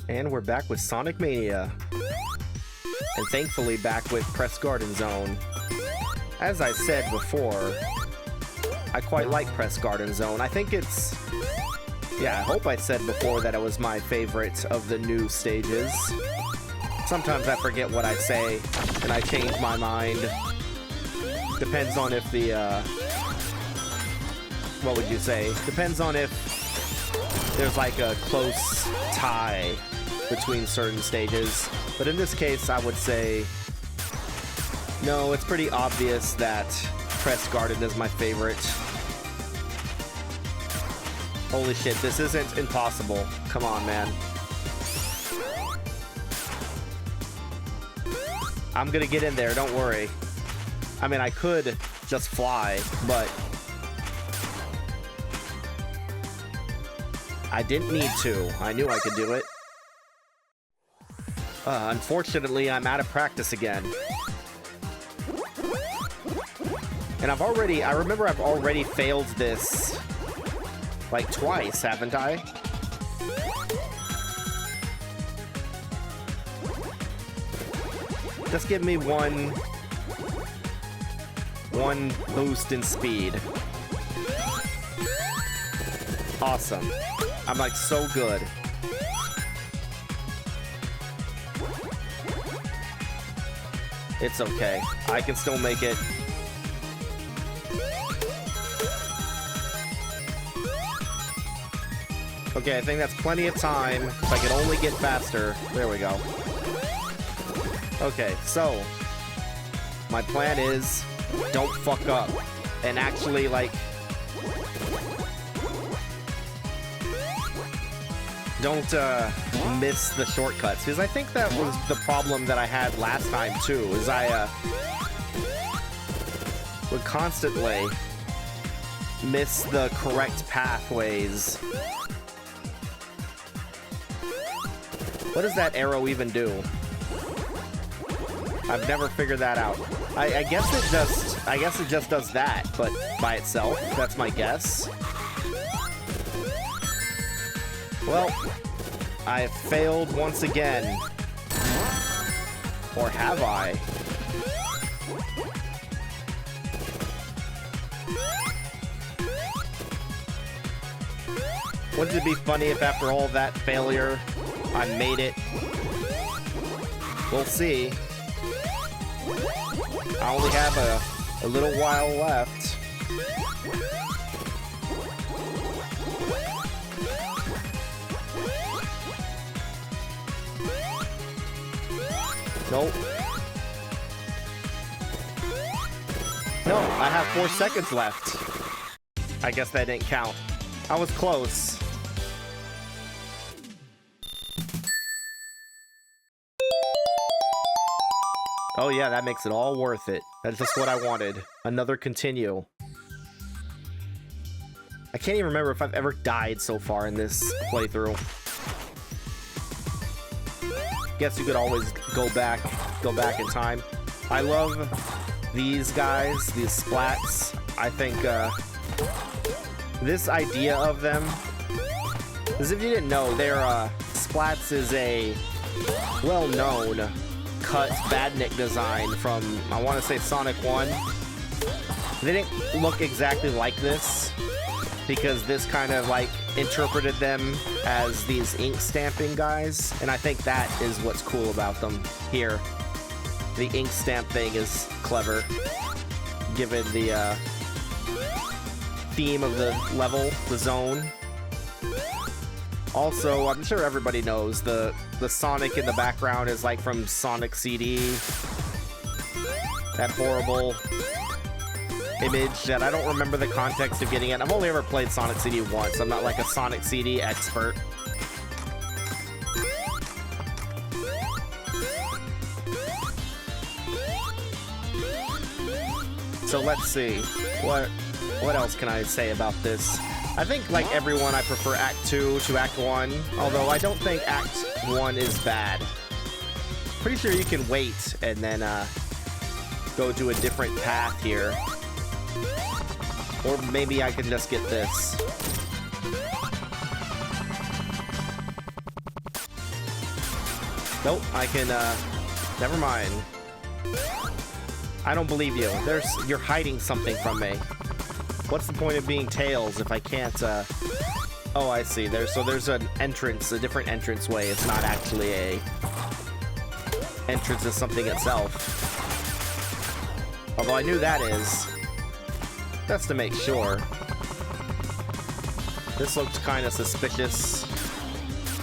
And we're back with Sonic Mania. And thankfully back with Press Garden Zone. As I said before, I quite like Press Garden Zone. I think it's... yeah, I hope I said before that it was my favorite of the new stages. Sometimes I forget what I say, and I change my mind. Depends on if the, what would you say? Depends on if there's like a close tie between certain stages. But in this case, I would say, no, it's pretty obvious that Press Garden is my favorite. Holy shit, this isn't impossible. Come on, man. I'm gonna get in there, don't worry. I mean, I could just fly, but I didn't need to. I knew I could do it. Unfortunately, I'm out of practice again. And I remember I've already failed this like twice, haven't I? Just give me one boost in speed. Awesome. I'm like so good. It's okay. I can still make it. Okay, I think that's plenty of time. If I could only get faster. There we go. Okay, so my plan is don't fuck up and actually like don't miss the shortcuts, because I think that was the problem that I had last time too, is I would constantly miss the correct pathways. What does that arrow even do? I've never figured that out. I guess it just does that, but by itself. That's my guess. Well, I have failed once again. Or have I? Wouldn't it be funny if after all that failure, I made it? We'll see. I only have a little while left. Nope. No, I have 4 seconds left. I guess that didn't count. I was close. Oh yeah, that makes it all worth it. That's just what I wanted. Another continue. I can't even remember if I've ever died so far in this playthrough. Guess you could always go back in time. I love these guys, these splats. I think this idea of them, because if you didn't know, splats is a well-known cut badnik design from, I want to say, Sonic 1. They didn't look exactly like this, because this kind of like interpreted them as these ink stamping guys, and I think that is what's cool about them here. The ink stamp thing is clever, given the theme of the level, the zone. Also, I'm sure everybody knows the Sonic in the background is like from Sonic CD. That horrible image that I don't remember the context of getting it. I've only ever played Sonic CD once. I'm not like a Sonic CD expert. So let's see. What else can I say about this? I think, like everyone, I prefer Act 2 to Act 1, although I don't think Act 1 is bad. Pretty sure you can wait and then go to a different path here. Or maybe I can just get this. Nope, I can, never mind. I don't believe you. You're hiding something from me. What's the point of being Tails if I can't, Oh, I see. There's an entrance, a different entrance way. It's not actually a entrance to something itself. Although I knew that is. Just to make sure. This looked kind of suspicious,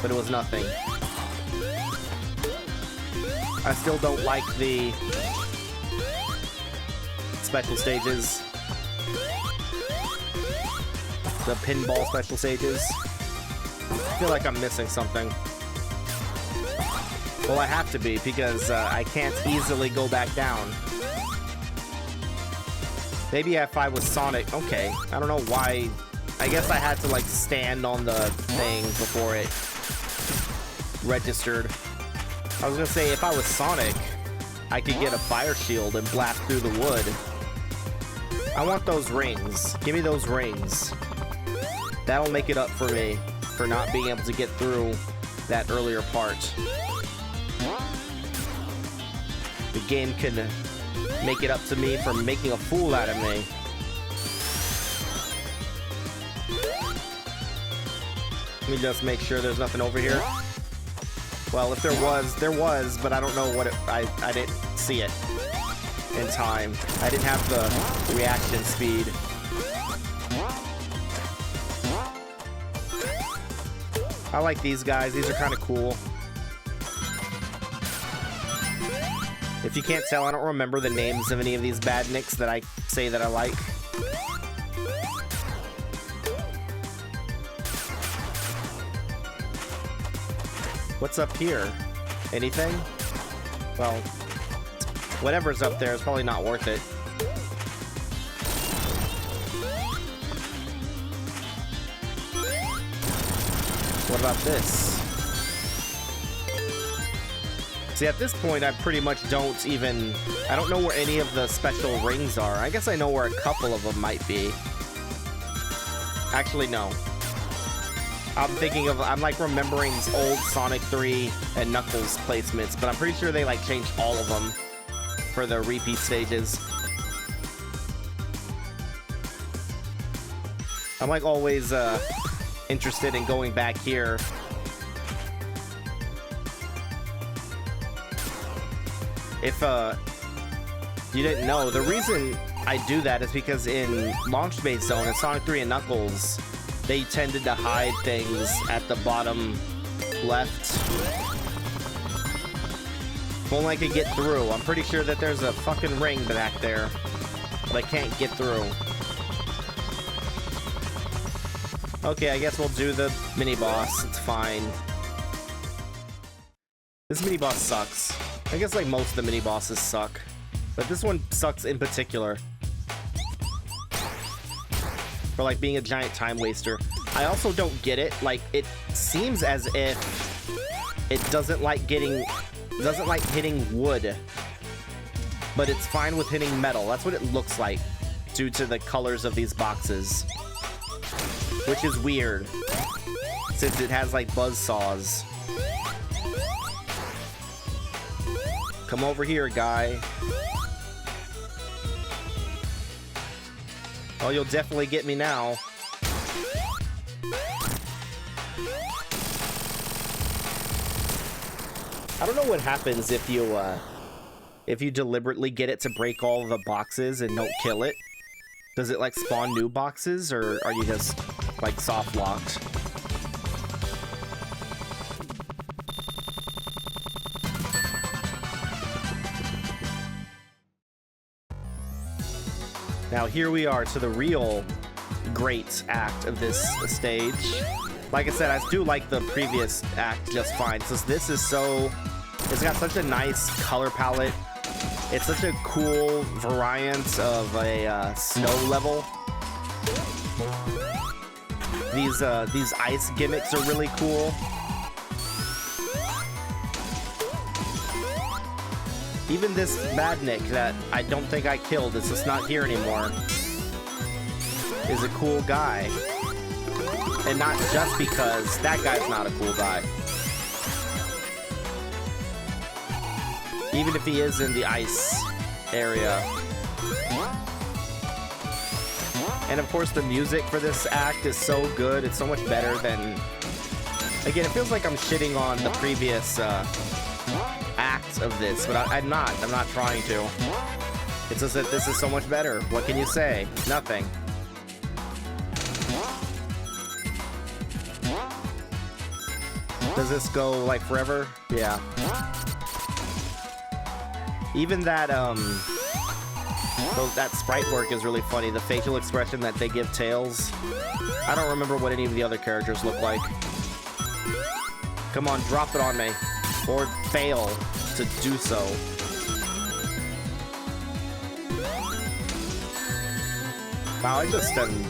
but it was nothing. I still don't like the special stages. The pinball special stages. I feel like I'm missing something. Well, I have to be, because I can't easily go back down. Maybe if I was Sonic... Okay, I don't know why... I guess I had to, like, stand on the thing before it registered. I was gonna say, if I was Sonic, I could get a fire shield and blast through the wood. I want those rings. Give me those rings. That'll make it up for me for not being able to get through that earlier part. The game can make it up to me for making a fool out of me. Let me just make sure there's nothing over here. Well, if there was, but I don't know what it... I didn't see it in time. I didn't have the reaction speed. I like these guys. These are kind of cool. If you can't tell, I don't remember the names of any of these badniks that I say that I like. What's up here? Anything? Well, whatever's up there is probably not worth it. What about this? See, at this point, I pretty much don't even... I don't know where any of the special rings are. I guess I know where a couple of them might be. Actually, no. I'm thinking of... I'm, like, remembering old Sonic 3 and Knuckles placements, but I'm pretty sure they, like, changed all of them for the repeat stages. I'm, like, always, interested in going back here. If you didn't know, the reason I do that is because in Launch Bait Zone, in Sonic 3 and Knuckles, they tended to hide things at the bottom left. If only I could get through. I'm pretty sure that there's a fucking ring back there, but I can't get through. Okay, I guess we'll do the mini-boss. It's fine. This mini-boss sucks. I guess, like, most of the mini-bosses suck. But this one sucks in particular. For, like, being a giant time waster. I also don't get it. Like, it seems as if it doesn't like hitting wood. But it's fine with hitting metal. That's what it looks like, due to the colors of these boxes. Which is weird, since it has, like, buzzsaws. Come over here, guy. Oh, you'll definitely get me now. I don't know what happens if you deliberately get it to break all the boxes and don't kill it. Does it, like, spawn new boxes, or are you just, like, soft-locked? Now, here we are to the real great act of this stage. Like I said, I do like the previous act just fine, since this is so... It's got such a nice color palette. It's such a cool variant of a snow level. These ice gimmicks are really cool. Even this badnik that I don't think I killed, it's just not here anymore, is a cool guy. And not just because that guy's not a cool guy. even if he is in the ice area. And of course, the music for this act is so good. It's so much better than... Again, it feels like I'm shitting on the previous acts of this, but I'm not. I'm not trying to. It's just that this is so much better. What can you say? Nothing. Does this go, like, forever? Yeah. Even that, that sprite work is really funny. The facial expression that they give Tails. I don't remember what any of the other characters look like. Come on, drop it on me. Or fail to do so. Wow, I just am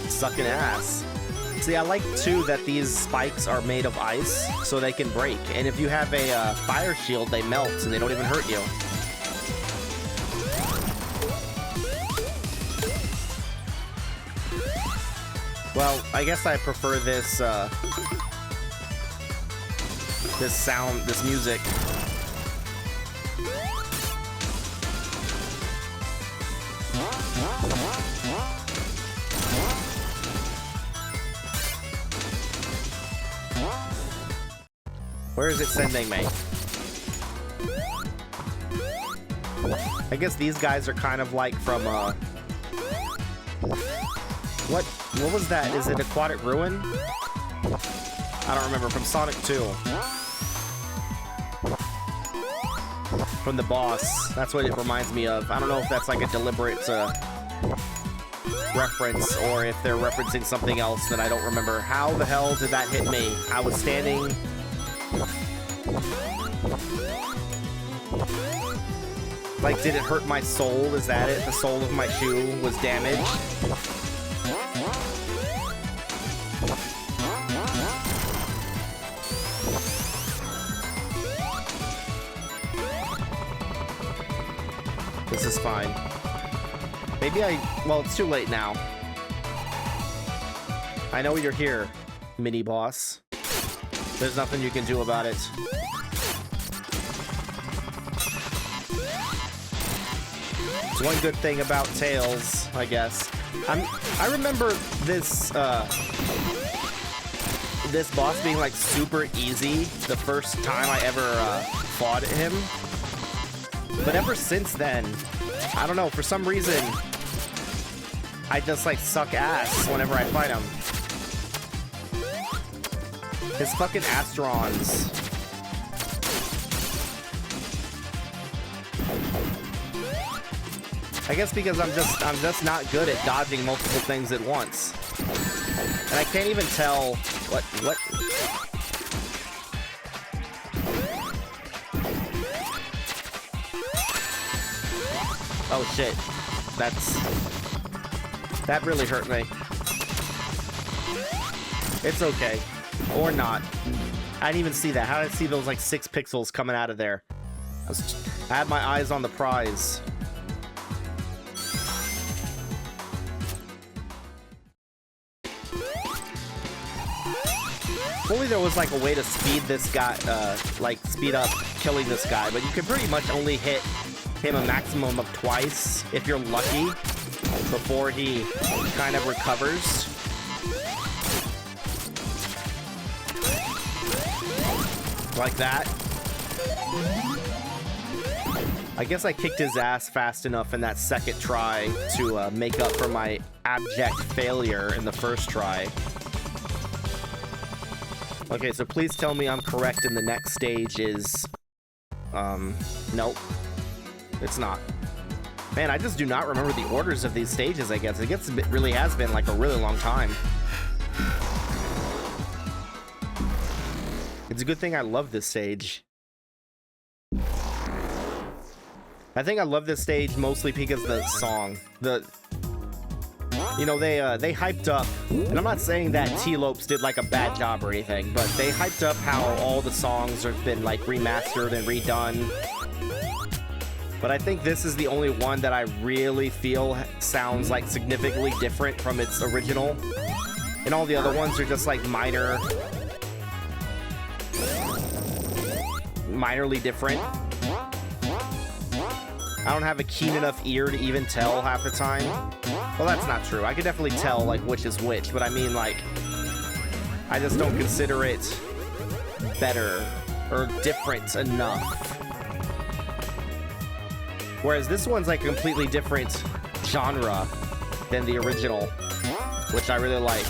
sucking ass. See, I like, too, that these spikes are made of ice, so they can break. And if you have a fire shield, they melt, and they don't even hurt you. Well, I guess I prefer this, this sound, this music. Where is it sending me? I guess these guys are kind of like from, What was that? Is it Aquatic Ruin? I don't remember. From Sonic 2. From the boss. That's what it reminds me of. I don't know if that's like a deliberate reference or if they're referencing something else that I don't remember. How the hell did that hit me? I was standing... Like, did it hurt my sole? Is that it? The sole of my shoe was damaged? This is fine. Maybe well, it's too late now. I know you're here, Mini Boss. There's nothing you can do about it. It's one good thing about Tails, I guess. I remember this this boss being like super easy the first time I ever fought him. But ever since then, I don't know, for some reason, I just like suck ass whenever I fight him. His fucking Astrons. I guess because I'm just not good at dodging multiple things at once. And I can't even tell what Oh shit. That really hurt me. It's okay. Or not. I didn't even see that. How did I see those like 6 pixels coming out of there? I had my eyes on the prize. If only there was like a way to speed this guy, like speed up killing this guy, but you can pretty much only hit him a maximum of twice if you're lucky before he kind of recovers. Like that. I guess I kicked his ass fast enough in that second try to make up for my abject failure in the first try. Okay, so please tell me I'm correct and the next stage is... nope. It's not. Man, I just do not remember the orders of these stages, I guess. It really has been like a really long time. It's a good thing I love this stage. I think I love this stage mostly because the song. You know, they hyped up, and I'm not saying that T-Lopes did like a bad job or anything, but they hyped up how all the songs have been like remastered and redone. But I think this is the only one that I really feel sounds like significantly different from its original. And all the other ones are just like minorly different. I don't have a keen enough ear to even tell half the time. Well, that's not true. I could definitely tell, like, which is which, but I mean, like, I just don't consider it better or different enough. Whereas this one's like a completely different genre than the original, which I really like.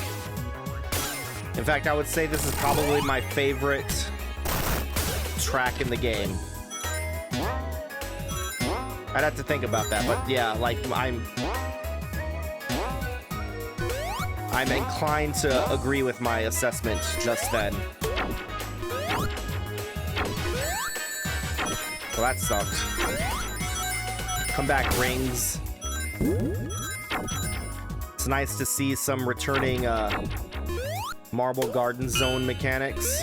In fact, I would say this is probably my favorite track in the game. I'd have to think about that, but yeah, like I'm inclined to agree with my assessment just then. Well, that sucked. Come back, rings. It's nice to see some returning Marble Garden Zone mechanics.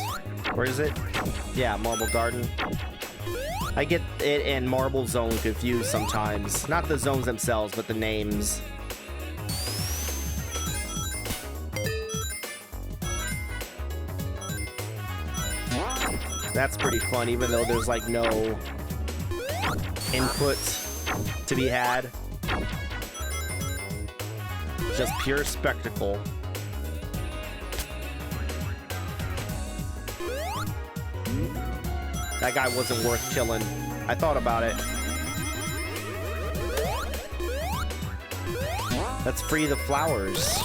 Where is it? Yeah, Marble Garden. I get it and Marble Zone confused sometimes. Not the zones themselves, but the names. That's pretty fun, even though there's like no input to be had. Just pure spectacle. That guy wasn't worth killing. I thought about it. Let's free the flowers.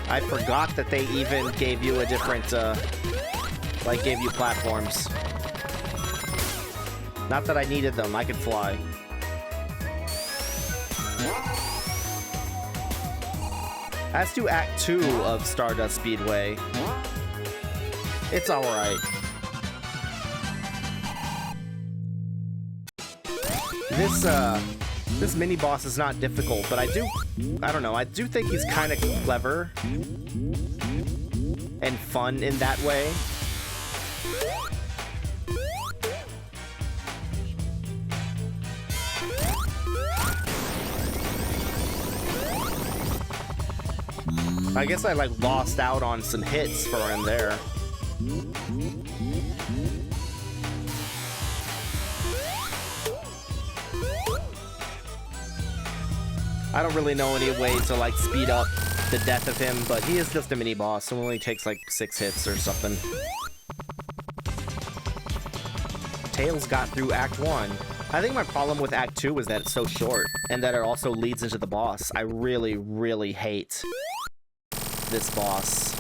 I forgot that they even gave you a different, like, gave you platforms. Not that I needed them, I could fly. As to Act 2 of Stardust Speedway, it's alright. This mini boss is not difficult, but I don't know, I do think he's kind of clever and fun in that way. I guess I like lost out on some hits for him there. I don't really know any way to like speed up the death of him, but he is just a mini boss, so it only takes like 6 hits or something. Tails got through Act 1. I think my problem with Act 2 is that it's so short, and that it also leads into the boss. I really, really hate this boss.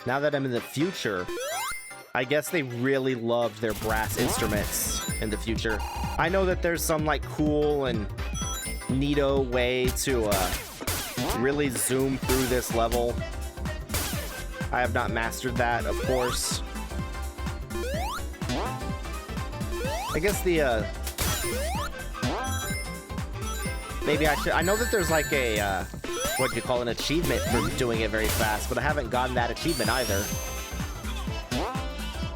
Now that I'm in the future, I guess they really loved their brass instruments in the future. I know that there's some like cool and neato way to really zoom through this level. I have not mastered that, of course. I guess the maybe I should. I know that there's like a what do you call an achievement for doing it very fast, but I haven't gotten that achievement either.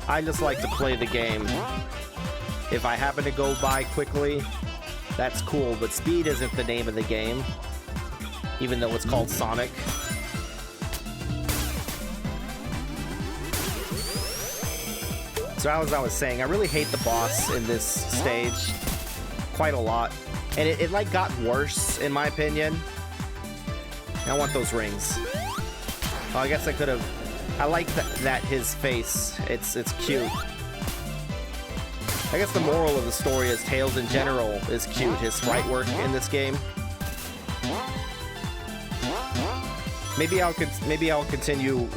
I just like to play the game. If I happen to go by quickly, that's cool, but speed isn't the name of the game, even though it's called Sonic. So as I was saying, I really hate the boss in this stage quite a lot, and it like got worse in my opinion. I want those rings. Oh, I guess I could have. I like that his face. It's cute. I guess the moral of the story is Tails in general is cute. His sprite work in this game. Maybe I'll continue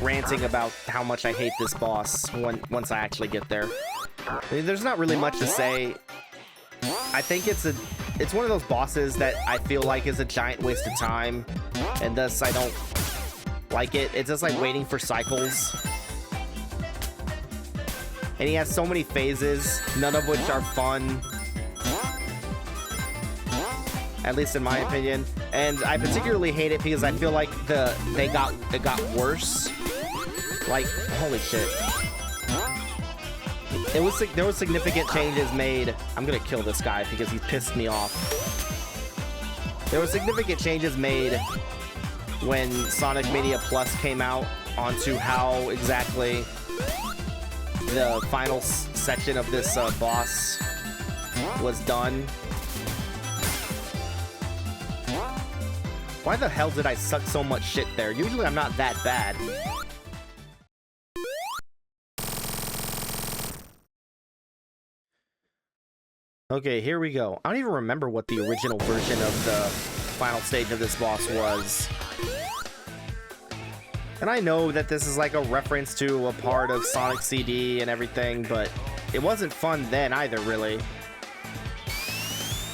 ranting about how much I hate this boss once I actually get there. I mean, there's not really much to say. I think it's one of those bosses that I feel like is a giant waste of time, and thus I don't like it. It's just like waiting for cycles. And he has so many phases, none of which are fun. At least in my opinion. And I particularly hate it because I feel like it got worse. Like, holy shit. There was significant changes made. I'm gonna kill this guy because he pissed me off. There were significant changes made when Sonic Mania Plus came out onto how exactly the final section of this boss was done. Why the hell did I suck so much shit there? Usually I'm not that bad. Okay, here we go. I don't even remember what the original version of the final stage of this boss was. And I know that this is like a reference to a part of Sonic CD and everything, but it wasn't fun then either, really.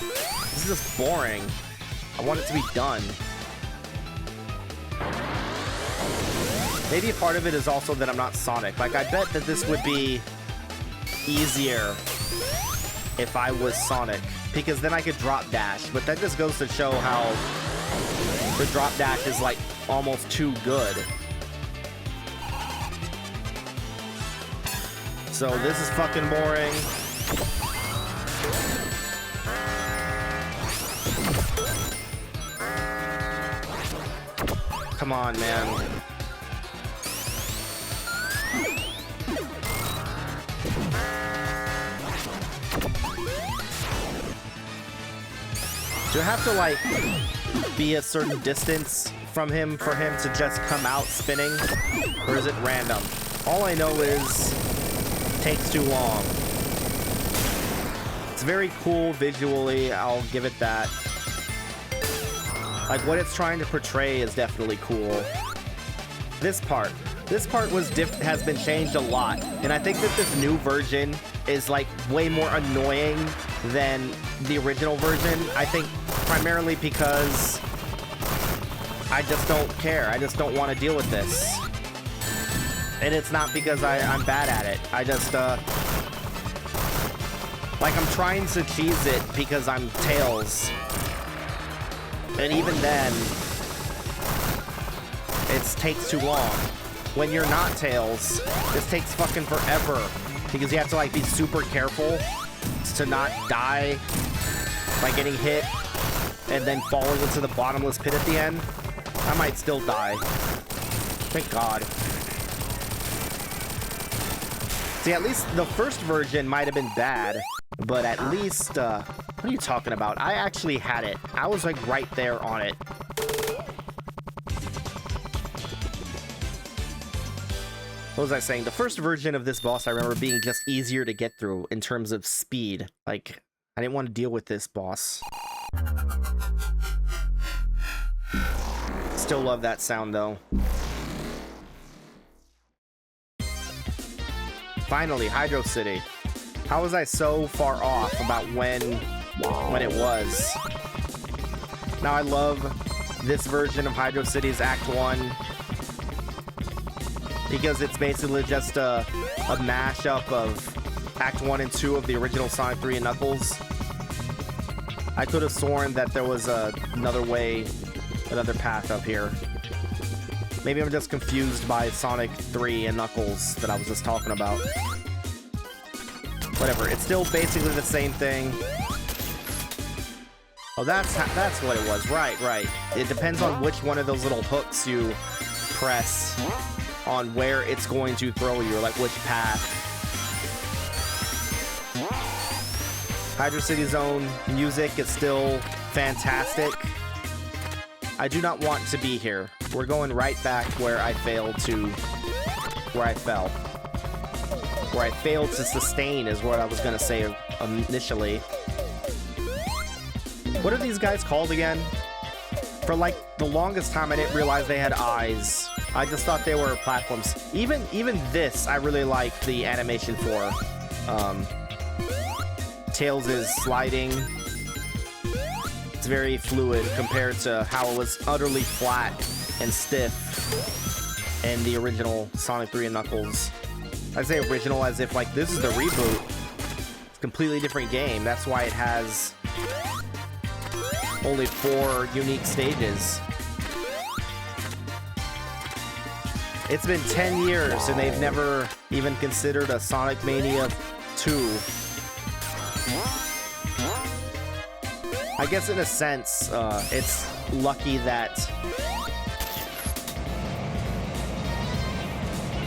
This is just boring. I want it to be done. Maybe a part of it is also that I'm not Sonic. Like, I bet that this would be easier if I was Sonic, because then I could drop dash, but that just goes to show how the drop dash is like almost too good. So this is fucking boring. Come on, man. Do I have to, like, be a certain distance from him for him to just come out spinning? Or is it random? All I know is it takes too long. It's very cool visually, I'll give it that. Like, what it's trying to portray is definitely cool. This part has been changed a lot, and I think that this new version is like way more annoying than the original version. I think primarily because I just don't care. I just don't want to deal with this. And it's not because I'm bad at it. I just like, I'm trying to cheese it because I'm Tails. And even then, it takes too long. When you're not Tails, this takes fucking forever because you have to, like, be super careful to not die by getting hit and then falling into the bottomless pit at the end. I might still die. Thank God. See, at least the first version might have been bad, but at least, what are you talking about? I actually had it. I was, like, right there on it. What was I saying? The first version of this boss I remember being just easier to get through in terms of speed. Like, I didn't want to deal with this boss. Still love that sound, though. Finally, Hydrocity. How was I so far off about when it was? Now I love this version of Hydrocity's Act 1 because it's basically just a mashup of Act 1 and 2 of the original Sonic 3 and Knuckles. I could have sworn that there was another way, another path up here. Maybe I'm just confused by Sonic 3 and Knuckles that I was just talking about. Whatever, it's still basically the same thing. Oh, that's what it was. Right. It depends on which one of those little hooks you press on where it's going to throw you, or like which path. Hydrocity Zone music is still fantastic. I do not want to be here. We're going right back where I failed to... where I fell. Where I failed to sustain is what I was going to say initially. What are these guys called again? For like the longest time I didn't realize they had eyes. I just thought they were platforms. Even this I really like the animation for. Tails is sliding. It's very fluid compared to how it was utterly flat and stiff in the original Sonic 3 and Knuckles. I say original as if like this is the reboot. It's a completely different game. That's why it has only 4 unique stages. It's been 10 years and they've never even considered a Sonic Mania 2. I guess in a sense, it's lucky that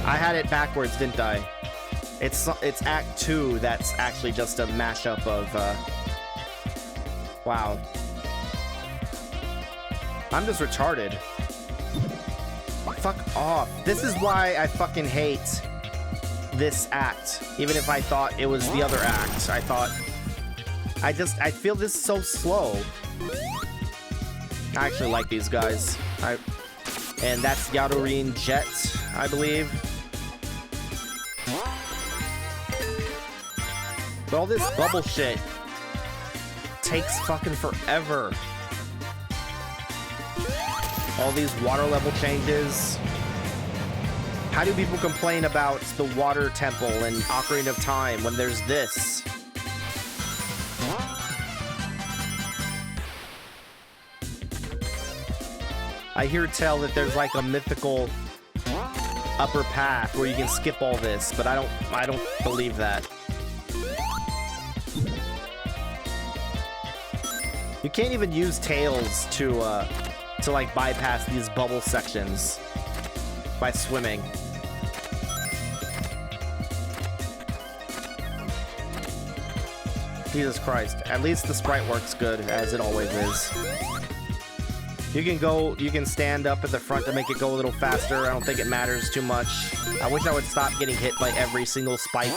I had it backwards, didn't I? It's Act 2 that's actually just a mashup of, wow. I'm just retarded. Fuck off. This is why I fucking hate this act. Even if I thought it was the other act. I feel this so slow. I actually like these guys. And that's Yadorin Jet, I believe. But all this bubble shit takes fucking forever. All these water level changes. How do people complain about the Water Temple and Ocarina of Time when there's this? I hear tell that there's like a mythical upper path where you can skip all this, but I don't believe that. You can't even use tails to like bypass these bubble sections by swimming. Jesus Christ. At least the sprite works good, as it always is. You can stand up at the front to make it go a little faster. I don't think it matters too much. I wish I would stop getting hit by every single spike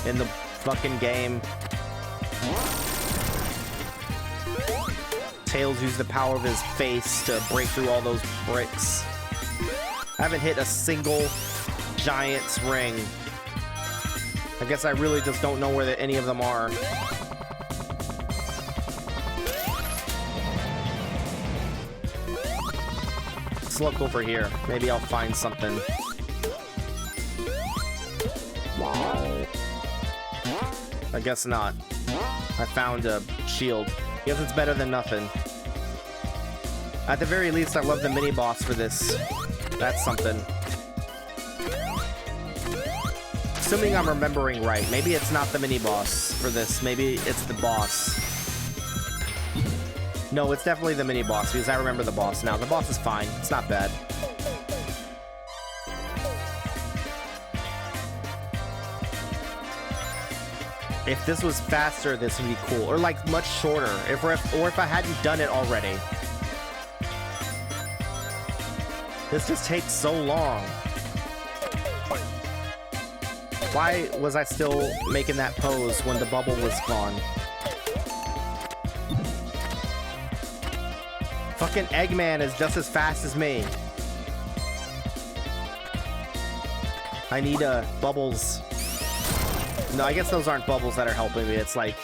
in the fucking game. Tails used the power of his face to break through all those bricks. I haven't hit a single giant's ring. I guess I really just don't know where any of them are. Let's look over here. Maybe I'll find something. I guess not. I found a shield. Guess it's better than nothing. At the very least, I love the mini-boss for this. That's something. Assuming I'm remembering right. Maybe it's not the mini-boss for this. Maybe it's the boss. No, it's definitely the mini-boss, because I remember the boss now. The boss is fine. It's not bad. If this was faster, this would be cool. Or, like, much shorter. Or if I hadn't done it already. This just takes so long. Why was I still making that pose when the bubble was gone? Fucking Eggman is just as fast as me. I need bubbles. No, I guess those aren't bubbles that are helping me. It's like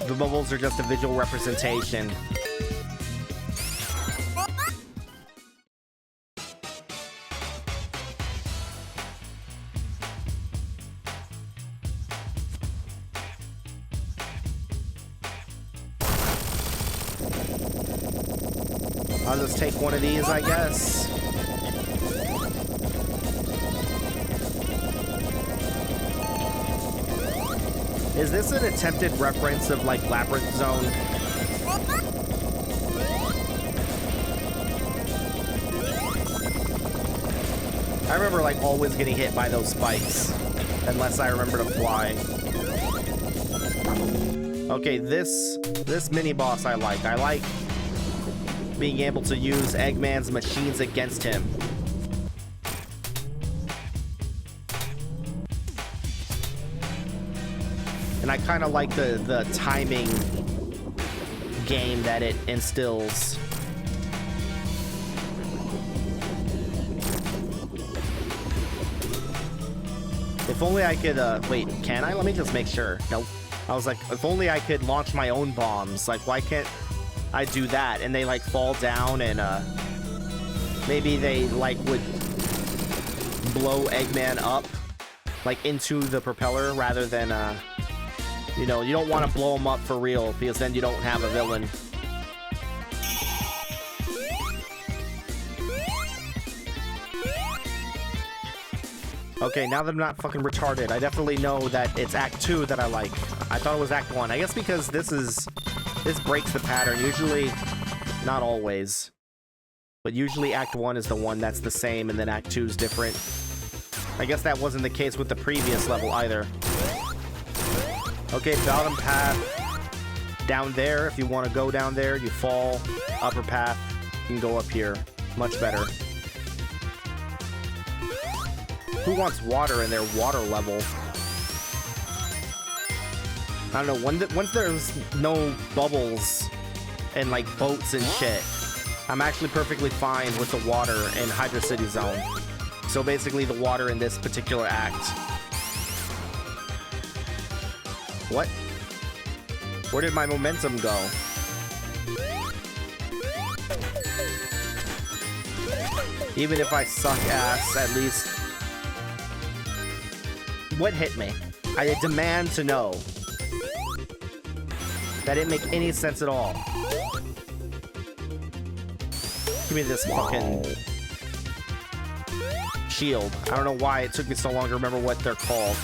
the bubbles are just a visual representation. I'll just take one of these, I guess. Is this an attempted reference of, like, Labyrinth Zone? I remember, like, always getting hit by those spikes. Unless I remember to fly. Okay, this mini-boss I like. I like being able to use Eggman's machines against him. And I kind of like the timing game that it instills. If only I could, wait, can I? Let me just make sure. Nope. I was like, if only I could launch my own bombs. Like, why can't I do that? And they, like, fall down and, maybe they, like, would blow Eggman up, like, into the propeller rather than, you know, you don't want to blow him up for real, because then you don't have a villain. Okay, now that I'm not fucking retarded, I definitely know that it's Act 2 that I like. I thought it was Act 1. I guess because this breaks the pattern. Usually, not always, but usually Act 1 is the one that's the same, and then Act 2 is different. I guess that wasn't the case with the previous level either. Okay, bottom path. Down there, if you want to go down there, you fall. Upper path, you can go up here. Much better. Who wants water in their water level? I don't know, once there's no bubbles and like boats and shit, I'm actually perfectly fine with the water in Hydrocity Zone. So basically the water in this particular act. What? Where did my momentum go? Even if I suck ass, at least... What hit me? I demand to know. That didn't make any sense at all. Give me this fucking shield. I don't know why it took me so long to remember what they're called.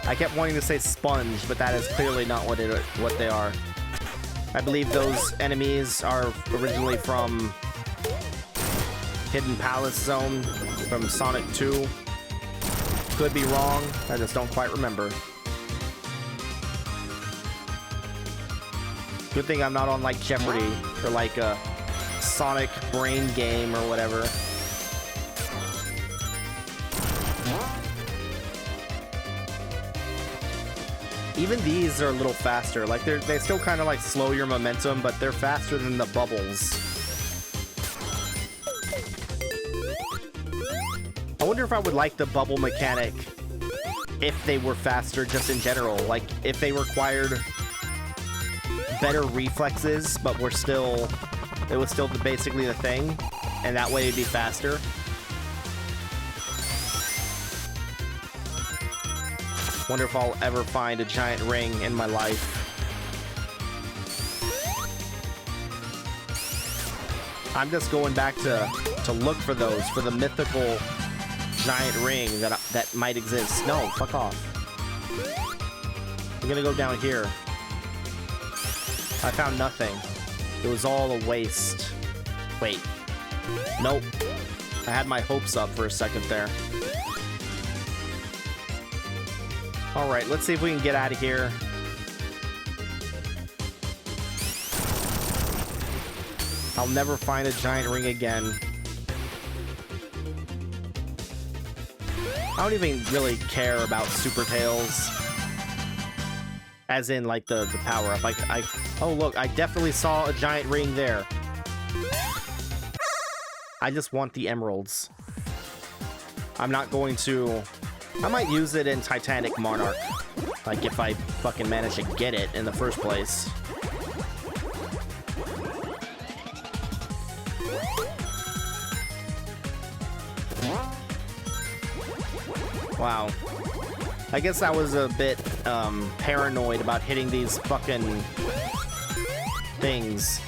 I kept wanting to say sponge, but that is clearly not what they are. I believe those enemies are originally from Hidden Palace Zone from Sonic 2. Could be wrong, I just don't quite remember. Good thing I'm not on like Jeopardy or like a Sonic brain game or whatever. Even these are a little faster. Like they still kind of like slow your momentum, but they're faster than the bubbles. I wonder if I would like the bubble mechanic if they were faster just in general. Like if they required better reflexes, but it was still basically the thing, and that way it'd be faster. Wonder if I'll ever find a giant ring in my life. I'm just going back to look for those, for the mythical giant ring that might exist. No, fuck off. I'm gonna go down here. I found nothing. It was all a waste. Wait. Nope. I had my hopes up for a second there. Alright, let's see if we can get out of here. I'll never find a giant ring again. I don't even really care about Super Tails. As in, like, the power-up. Oh, look, I definitely saw a giant ring there. I just want the emeralds. I'm not going to... I might use it in Titanic Monarch. Like, if I fucking manage to get it in the first place. Wow. I guess I was a bit paranoid about hitting these fucking things.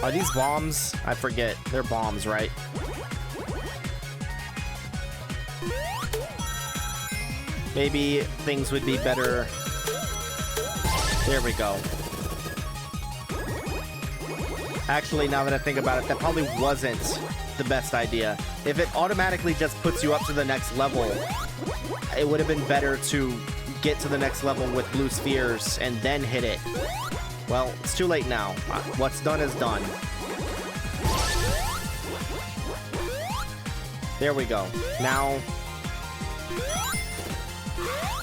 Are these bombs? I forget. They're bombs, right? Maybe things would be better. There we go. Actually, now that I think about it, that probably wasn't the best idea. If it automatically just puts you up to the next level, it would have been better to get to the next level with blue spheres and then hit it. Well, it's too late now. What's done is done. There we go. Now,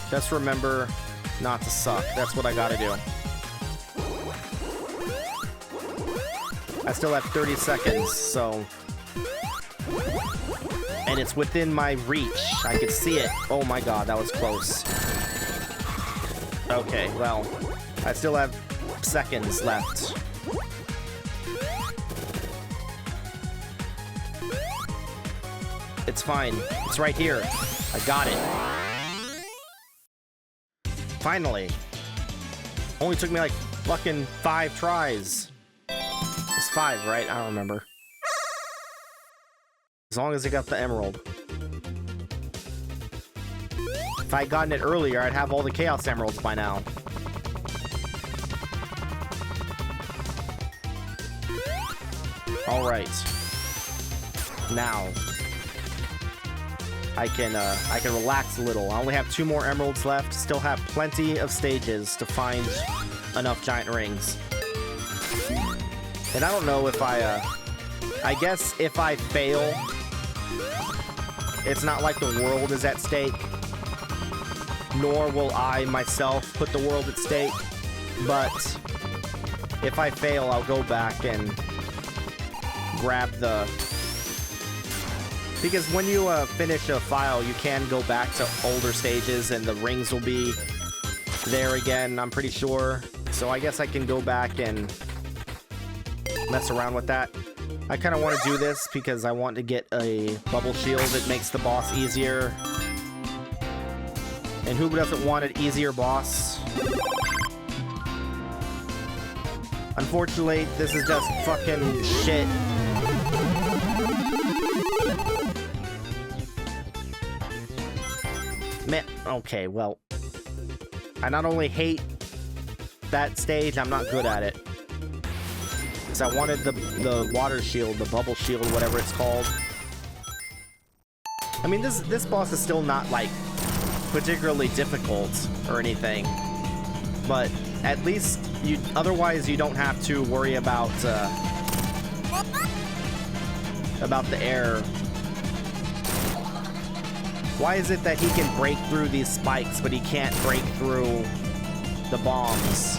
just remember not to suck. That's what I gotta do. I still have 30 seconds, so... And it's within my reach. I can see it. Oh my god, that was close. Okay, well, I still have seconds left. It's fine. It's right here. I got it. Finally. Only took me like fucking 5 tries. It's 5, right? I don't remember. As long as I got the emerald. If I'd gotten it earlier, I'd have all the Chaos Emeralds by now. Alright. Now. I can relax a little. I only have 2 more emeralds left. Still have plenty of stages to find enough giant rings. And I don't know if I guess if I fail, it's not like the world is at stake. Nor will I myself put the world at stake. But if I fail, I'll go back and grab the... Because when you finish a file, you can go back to older stages and the rings will be there again, I'm pretty sure. So I guess I can go back and mess around with that. I kind of want to do this because I want to get a bubble shield that makes the boss easier. And who doesn't want an easier boss? Unfortunately, this is just fucking shit. Man, okay, well, I not only hate that stage, I'm not good at it. Because I wanted the water shield, the bubble shield, whatever it's called. I mean, this boss is still not, like, particularly difficult or anything. But at least, otherwise you don't have to worry about the air. Why is it that he can break through these spikes, but he can't break through the bombs?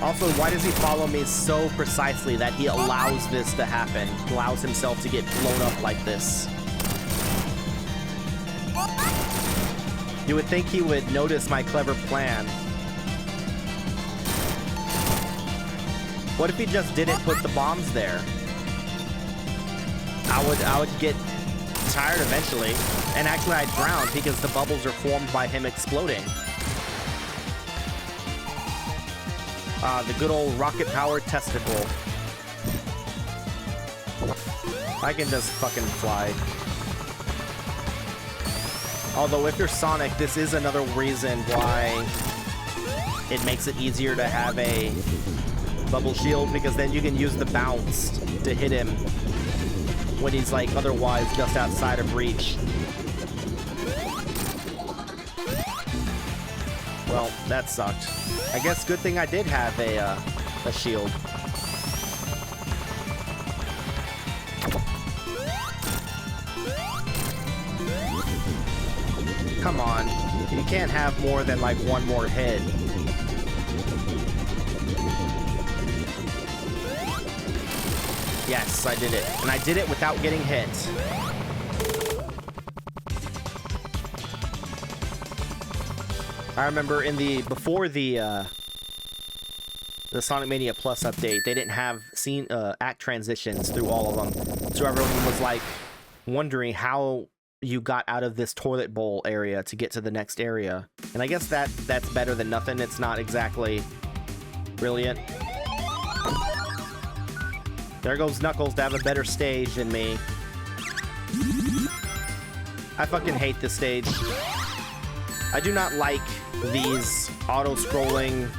Also, why does he follow me so precisely that he allows this to happen? Allows himself to get blown up like this? You would think he would notice my clever plan. What if he just didn't put the bombs there? I would get tired eventually, and actually I'd drown because the bubbles are formed by him exploding. The good old rocket-powered testicle. I can just fucking fly. Although if you're Sonic, this is another reason why it makes it easier to have a bubble shield, because then you can use the bounce to hit him when he's like otherwise just outside of reach. Well, that sucked. I guess good thing I did have a shield. Come on, you can't have more than like one more hit. Yes, I did it. And I did it without getting hit. I remember before the Sonic Mania Plus update, they didn't have act transitions through all of them. So everyone was like wondering how you got out of this toilet bowl area to get to the next area. And I guess that's better than nothing. It's not exactly brilliant. There goes Knuckles to have a better stage than me. I fucking hate this stage. I do not like these auto-scrolling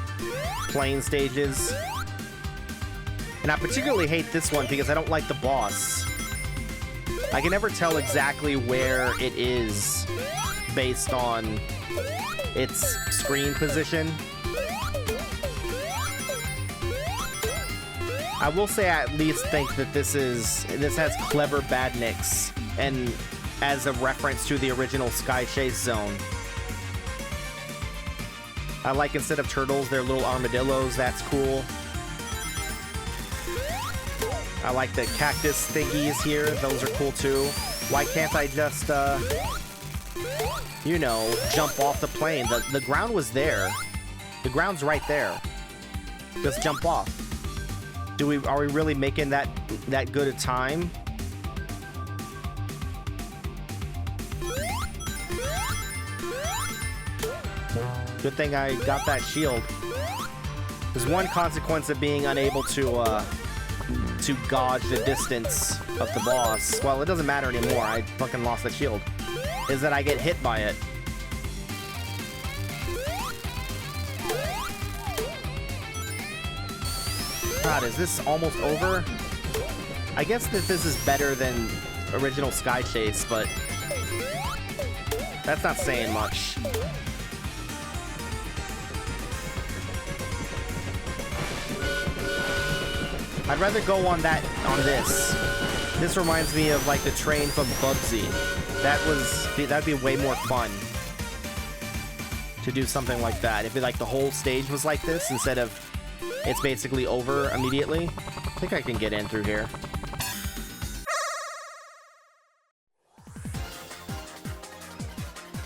plane stages. And I particularly hate this one because I don't like the boss. I can never tell exactly where it is based on its screen position. I will say I at least think that this has clever badniks, and as a reference to the original Sky Chase Zone. I like, instead of turtles, they're little armadillos. That's cool. I like the cactus thingies here. Those are cool too. Why can't I just, you know, jump off the plane? The ground was there. The ground's right there. Just jump off. Are we really making that good a time? Good thing I got that shield. There's one consequence of being unable to gauge the distance of the boss. Well, it doesn't matter anymore. I fucking lost the shield. is that I get hit by it. God, is this almost over? I guess that this is better than original Sky Chase, but that's not saying much. I'd rather go on this. This reminds me of like the train from Bubsy. That'd be way more fun to do something like that. If like the whole stage was like this instead of it's basically over immediately. I think I can get in through here.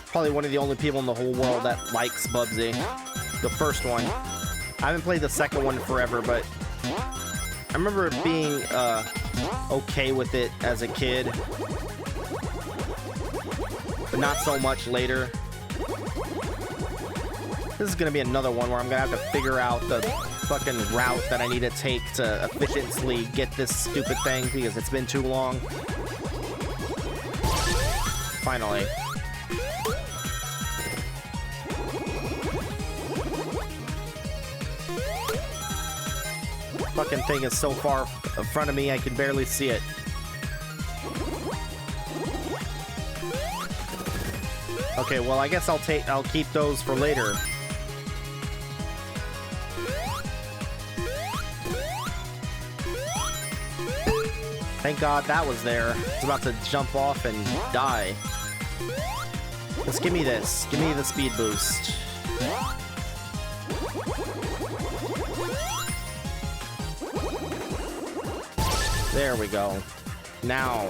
Probably one of the only people in the whole world that likes Bubsy. The first one. I haven't played the second one forever, but I remember being okay with it as a kid, but not so much later. This is gonna be another one where I'm gonna have to figure out the fucking route that I need to take to efficiently get this stupid thing because it's been too long. Finally. Fucking thing is so far in front of me I can barely see it. Okay, well I guess I'll keep those for later. Thank God that was there. I was about to jump off and die. Just give me this. Give me the speed boost. There we go. Now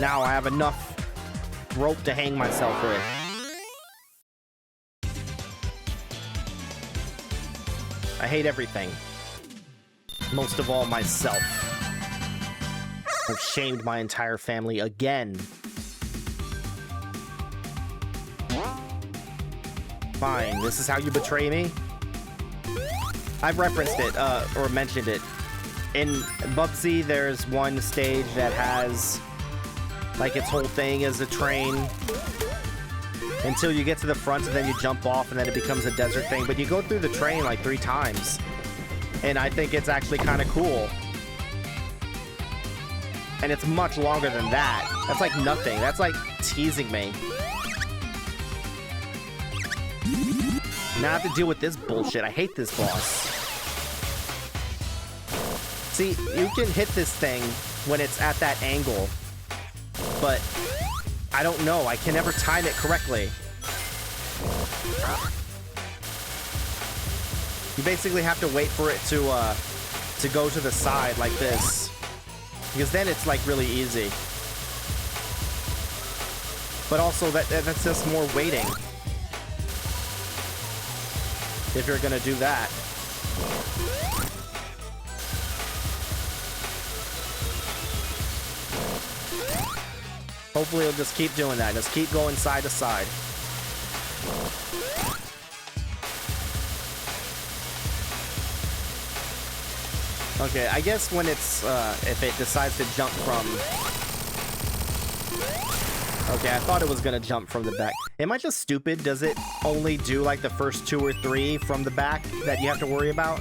I have enough rope to hang myself with. I hate everything. Most of all, myself. I've shamed my entire family again. Fine, this is how you betray me? I've referenced it, or mentioned it. In Bubsy, there's one stage that has, like, its whole thing is a train. Until you get to the front, and then you jump off, and then it becomes a desert thing. But you go through the train, like, 3 times. And I think it's actually kind of cool. And it's much longer than that. That's like nothing. That's like teasing me. Now I have to deal with this bullshit. I hate this boss. See, you can hit this thing when it's at that angle, but I don't know. I can never time it correctly. You basically have to wait for it to go to the side like this, because then it's like really easy. But also that's just more waiting. If you're gonna do that. Hopefully it'll just keep doing that. Just keep going side to side. Okay, I guess when it's, if it decides to jump from... Okay, I thought it was gonna jump from the back. Am I just stupid? Does it only do like the first 2 or 3 from the back that you have to worry about?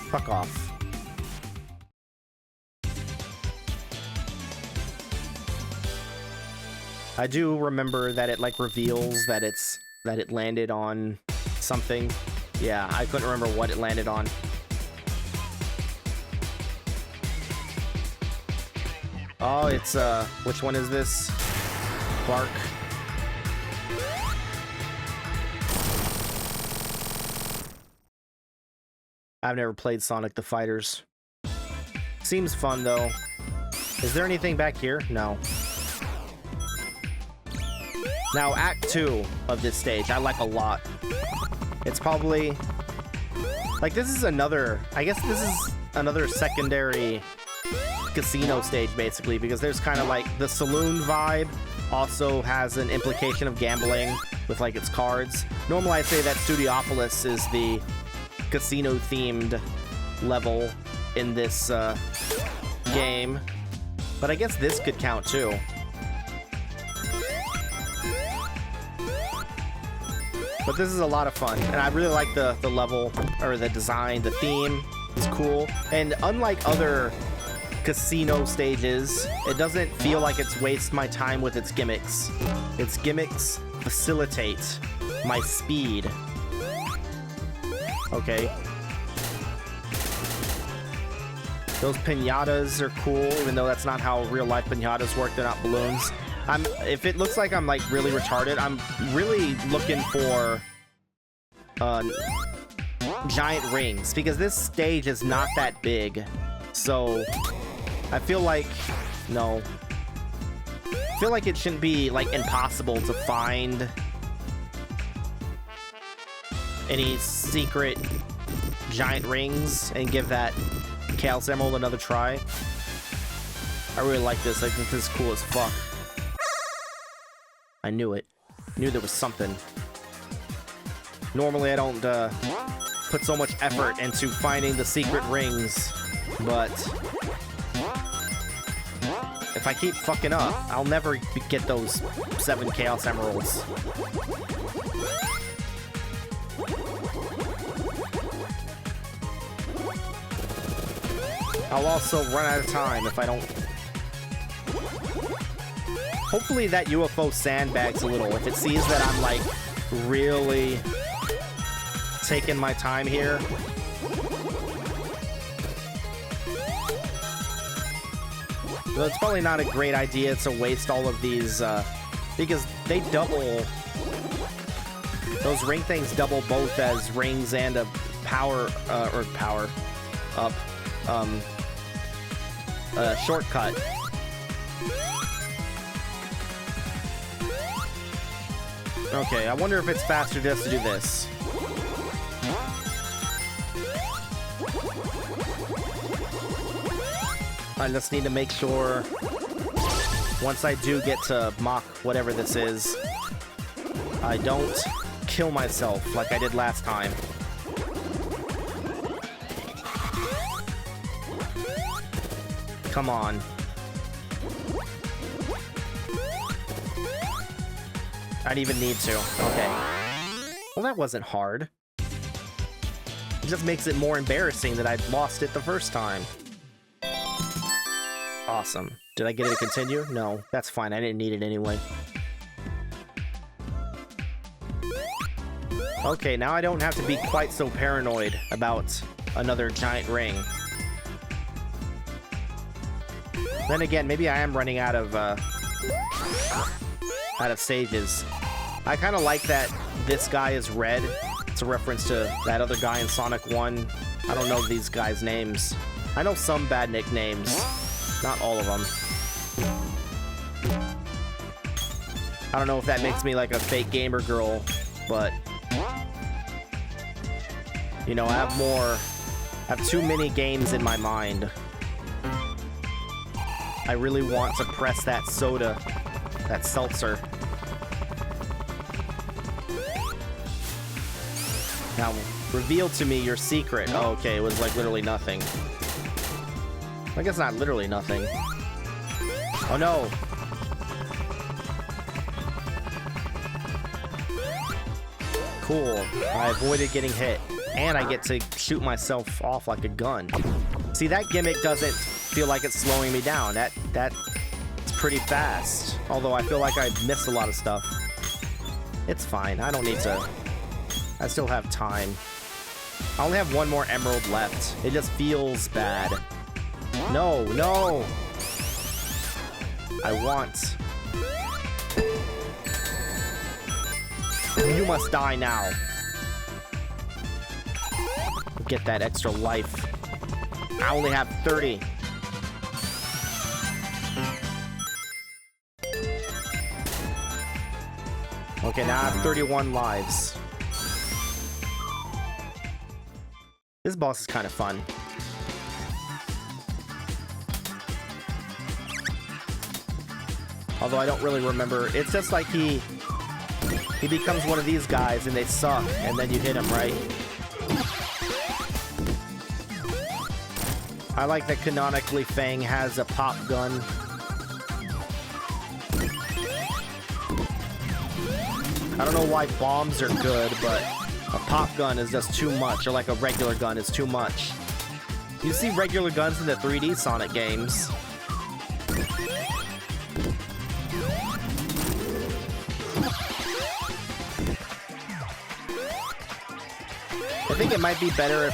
Fuck off. I do remember that it like reveals that it landed on something. Yeah, I couldn't remember what it landed on. Oh, it's which one is this? Bark. I've never played Sonic the Fighters. Seems fun though. Is there anything back here? No. Now, Act 2 of this stage, I like a lot. It's probably... Like, this is another... I guess this is another secondary casino stage, basically, because there's kind of like... The Saloon vibe also has an implication of gambling with, like, its cards. Normally, I say that Studiopolis is the casino-themed level in this game. But I guess this could count too. But this is a lot of fun, and I really like the level, or the design, the theme. It's cool. And unlike other casino stages, it doesn't feel like it's waste my time with its gimmicks. Its gimmicks facilitate my speed. Okay. Those pinatas are cool, even though that's not how real life pinatas work. They're not balloons. If it looks like I'm like really retarded, I'm really looking for giant rings, because this stage is not that big. So I feel like, no. I feel like it shouldn't be like impossible to find any secret giant rings and give that Chaos Emerald another try. I really like this. I think this is cool as fuck. I knew it. Knew there was something. Normally I don't put so much effort into finding the secret rings, but if I keep fucking up, I'll never get those 7 Chaos Emeralds. I'll also run out of time if I don't... Hopefully that UFO sandbags a little. If it sees that I'm, like, really taking my time here. Well, it's probably not a great idea to waste all of these, because they double... Those ring things double both as rings and a power, or power up, shortcut. Okay, I wonder if it's faster just to do this. I just need to make sure once I do get to mock whatever this is, I don't kill myself like I did last time. Come on. I didn't even need to. Okay. Well, that wasn't hard. It just makes it more embarrassing that I lost it the first time. Awesome. Did I get it to continue? No, that's fine. I didn't need it anyway. Okay, now I don't have to be quite so paranoid about another giant ring. Then again, maybe I am running out of stages. I kind of like that this guy is red. It's a reference to that other guy in Sonic 1. I don't know these guys' names. I know some bad nicknames. Not all of them. I don't know if that makes me like a fake gamer girl, but... You know, I have too many games in my mind. I really want to press that soda, that seltzer. Now, reveal to me your secret. Oh, okay, it was like literally nothing. I guess not literally nothing. Oh no! Cool. I avoided getting hit. And I get to shoot myself off like a gun. See, that gimmick doesn't feel like it's slowing me down. That's pretty fast. Although I feel like I missed a lot of stuff. It's fine. I don't need to... I still have time. I only have one more emerald left. It just feels bad. No, no! I want... You must die now. Get that extra life. I only have 30. Okay, now I have 31 lives. This boss is kind of fun. Although I don't really remember. It's just like he becomes one of these guys and they suck, and then you hit him, right? I like that canonically Fang has a pop gun. I don't know why bombs are good, but a pop gun is just too much, or like a regular gun is too much. You see regular guns in the 3D Sonic games. I think it might be better if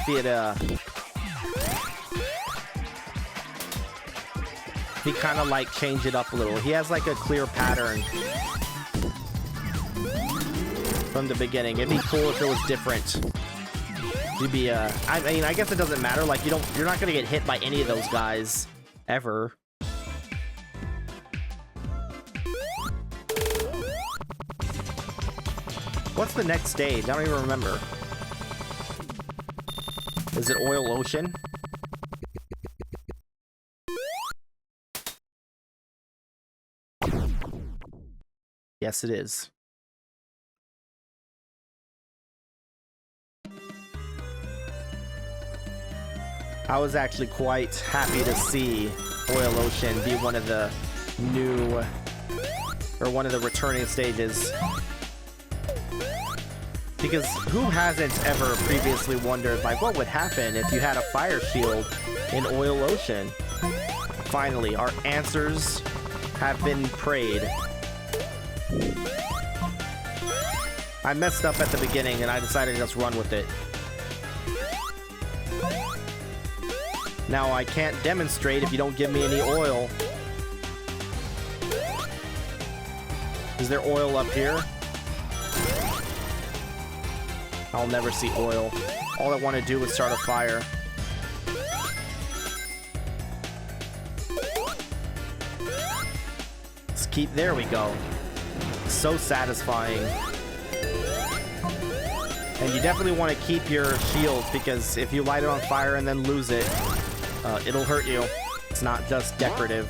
he kind of like change it up a little. He has like a clear pattern from the beginning. It'd be cool if it was different. You'd be I mean, I guess it doesn't matter. Like you're not gonna get hit by any of those guys ever. What's the next stage? I don't even remember. Is it Oil Ocean? Yes, it is. I was actually quite happy to see Oil Ocean be one of the new, or one of the returning stages. Because who hasn't ever previously wondered, like, what would happen if you had a fire shield in Oil Ocean? Finally, our answers have been prayed. I messed up at the beginning and I decided to just run with it. Now I can't demonstrate if you don't give me any oil. Is there oil up here? I'll never see oil. All I want to do is start a fire. Let's keep... There we go. So satisfying. And you definitely want to keep your shield, because if you light it on fire and then lose it, it'll hurt you. It's not just decorative.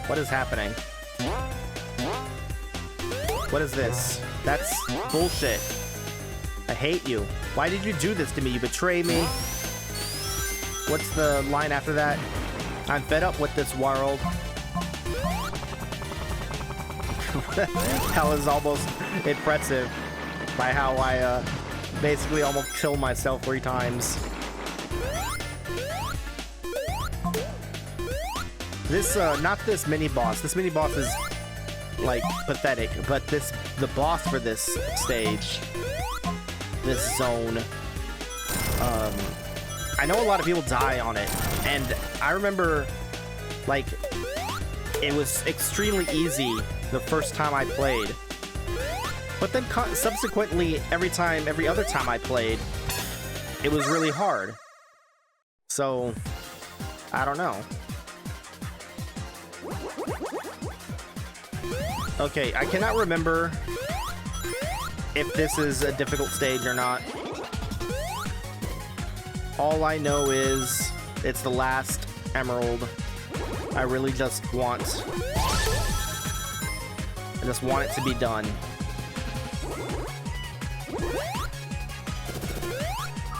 What is happening? What is this? That's bullshit. I hate you. Why did you do this to me? You betray me. What's the line after that? I'm fed up with this world. Hell is almost impressive by how I basically almost killed myself 3 times. This, not this mini-boss. This mini-boss is, like, pathetic. But the boss for this stage, this zone, I know a lot of people die on it. And I remember, like, it was extremely easy the first time I played. But then subsequently, every other time I played, it was really hard. So, I don't know. Okay, I cannot remember if this is a difficult stage or not. All I know is it's the last emerald. I really just want it to be done.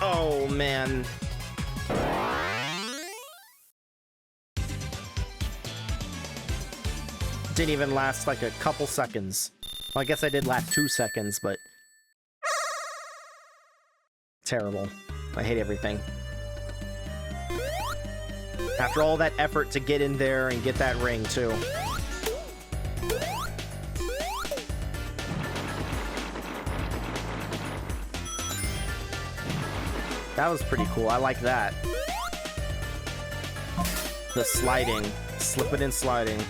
Oh, man. Didn't even last like a couple seconds. Well, I guess I did last 2 seconds, but... terrible. I hate everything. After all that effort to get in there and get that ring, too. That was pretty cool. I like that. The sliding. Slipping and sliding.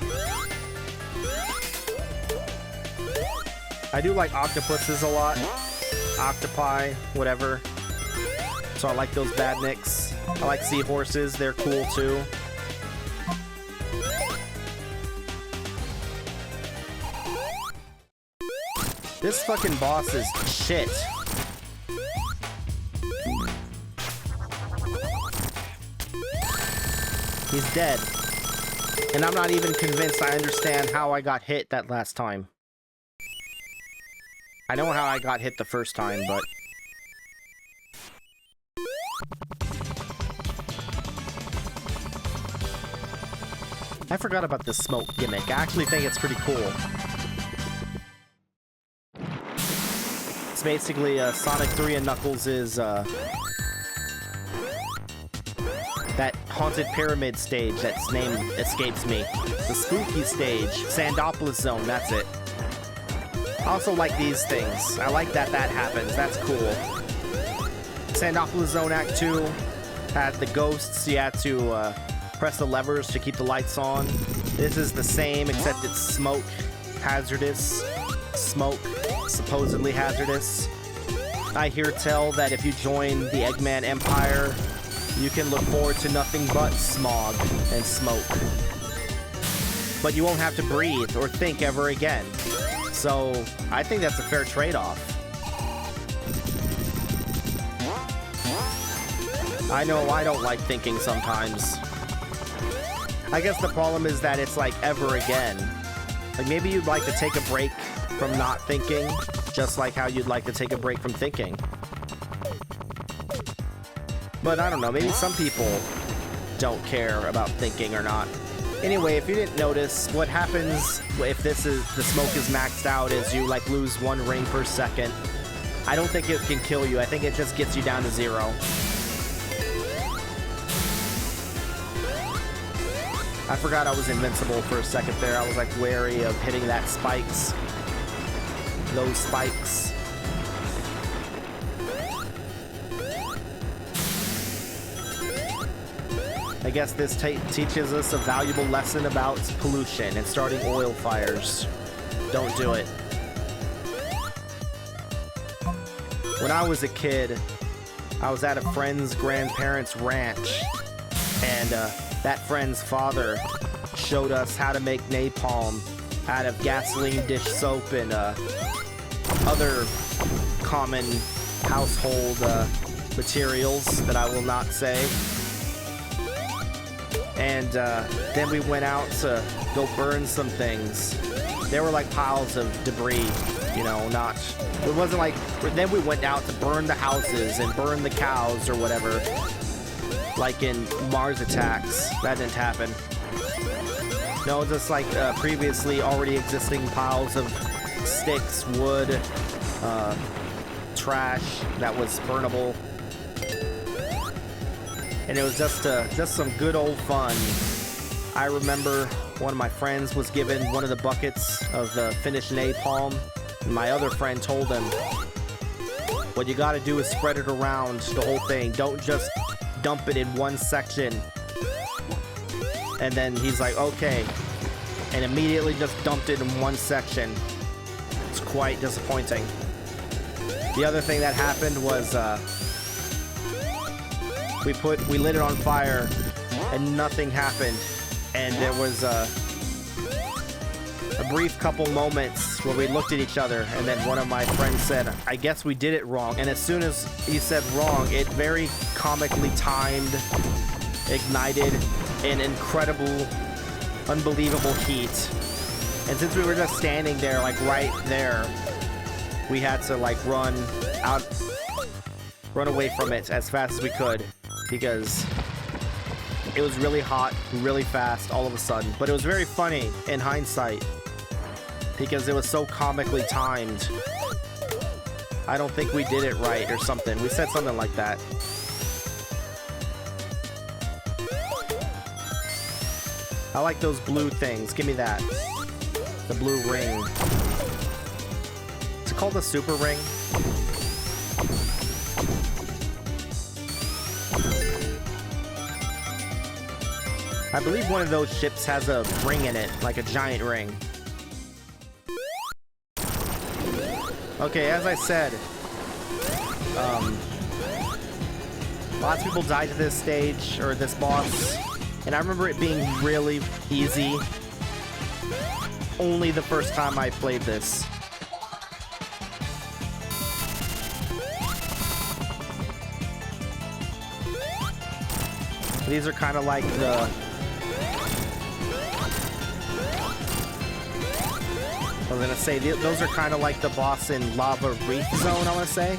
I do like octopuses a lot. Octopi, whatever. So I like those badniks. I like seahorses. They're cool too. This fucking boss is shit. He's dead. And I'm not even convinced I understand how I got hit that last time. I know how I got hit the first time, but... I forgot about this smoke gimmick. I actually think it's pretty cool. It's basically Sonic 3 and Knuckles is that haunted pyramid stage that's name escapes me. The spooky stage, Sandopolis Zone, that's it. I also like these things. I like that that happens. That's cool. Sandopolis Zone Act 2 had the ghosts. You had to press the levers to keep the lights on. This is the same, except it's smoke, hazardous. Smoke, supposedly hazardous. I hear tell that if you join the Eggman Empire, you can look forward to nothing but smog and smoke. But you won't have to breathe or think ever again. So, I think that's a fair trade-off. I know I don't like thinking sometimes. I guess the problem is that it's like ever again. Like maybe you'd like to take a break from not thinking, just like how you'd like to take a break from thinking. But I don't know, maybe some people don't care about thinking or not. Anyway, if you didn't notice, what happens if the smoke is maxed out is you like lose 1 ring per second. I don't think it can kill you. I think it just gets you down to 0. I forgot I was invincible for a second there. I was like wary of hitting that spikes. Those spikes. I guess this teaches us a valuable lesson about pollution and starting oil fires. Don't do it. When I was a kid, I was at a friend's grandparents' ranch, and that friend's father showed us how to make napalm out of gasoline dish soap and other common household materials that I will not say. And then we went out to go burn some things. There were like piles of debris, you know, it wasn't like, then we went out to burn the houses and burn the cows or whatever. Like in Mars Attacks. That didn't happen. No, just like previously already existing piles of sticks, wood, trash that was burnable. And it was just some good old fun. I remember one of my friends was given one of the buckets of the finished napalm, and my other friend told him, what you gotta do is spread it around the whole thing. Don't just dump it in one section. And then he's like, okay. And immediately just dumped it in one section. It's quite disappointing. The other thing that happened was, we lit it on fire and nothing happened, and there was a brief couple moments where we looked at each other, and then one of my friends said, I guess we did it wrong. And as soon as he said wrong, it very comically timed ignited in incredible, unbelievable heat. And since we were just standing there, like right there, we had to like run away from it as fast as we could, because it was really hot, really fast, all of a sudden. But it was very funny in hindsight, because it was so comically timed. I don't think we did it right or something. We said something like that. I like those blue things. Give me that. The blue ring. Is it called a super ring? I believe one of those ships has a ring in it, like a giant ring. Okay, as I said, lots of people died to this stage, or this boss, and I remember it being really easy. Only the first time I played this. These are kind of like the... I was gonna say, those are kind of like the boss in Lava Reef Zone, I wanna say.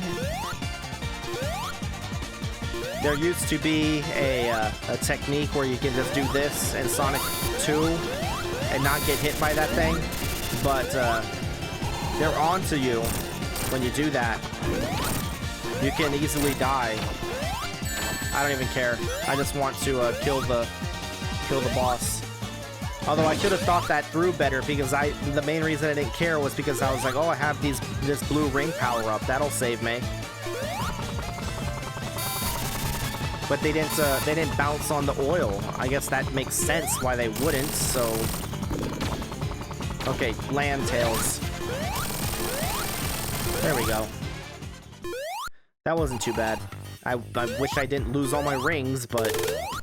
There used to be a technique where you can just do this in Sonic 2 and not get hit by that thing, but they're onto you when you do that. You can easily die. I don't even care. I just want to kill the boss. Although I should have thought that through better, because the main reason I didn't care was because I was like, oh, I have this blue ring power up. That'll save me. But they didn't bounce on the oil. I guess that makes sense why they wouldn't. So, okay, land tails. There we go. That wasn't too bad. I wish I didn't lose all my rings, but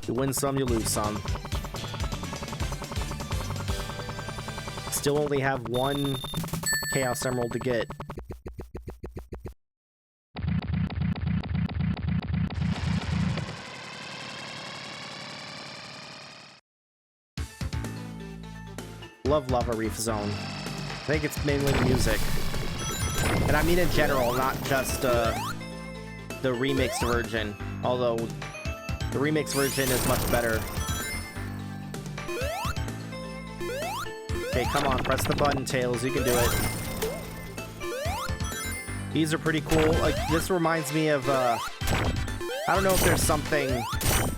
you win some, you lose some. Still only have one Chaos Emerald to get. Love Lava Reef Zone. I think it's mainly music. And I mean in general, not just the remixed version. Although, the remixed version is much better. Okay, come on, press the button, Tails. You can do it. These are pretty cool. Like, this reminds me of, I don't know if there's something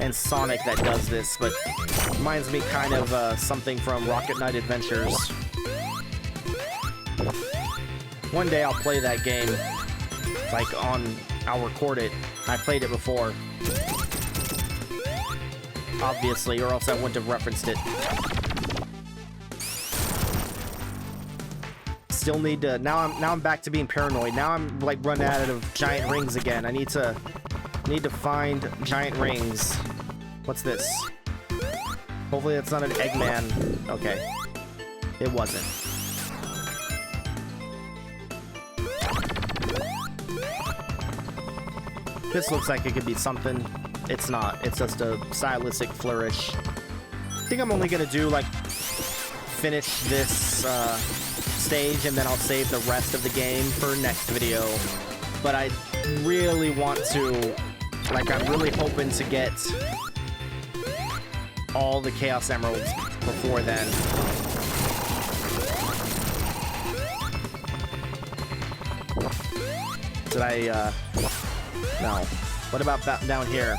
in Sonic that does this, but it reminds me kind of something from Rocket Knight Adventures. One day I'll play that game. Like, I'll record it. I played it before. Obviously, or else I wouldn't have referenced it. Still need to, now I'm back to being paranoid. Now I'm like running out of giant rings again. I need to find giant rings. What's this? Hopefully it's not an Eggman. Okay. It wasn't. This looks like it could be something. It's not. It's just a stylistic flourish. I think I'm only gonna do like finish this stage, and then I'll save the rest of the game for next video. But I really want to, like, I'm really hoping to get all the Chaos Emeralds before then. Did I, no. What about down here?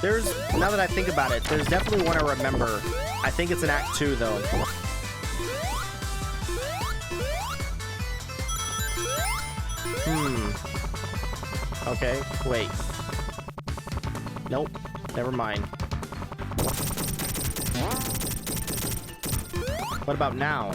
There's, now that I think about it, there's definitely one I remember. I think it's in Act 2, though. Okay, wait. Nope, never mind. What about now?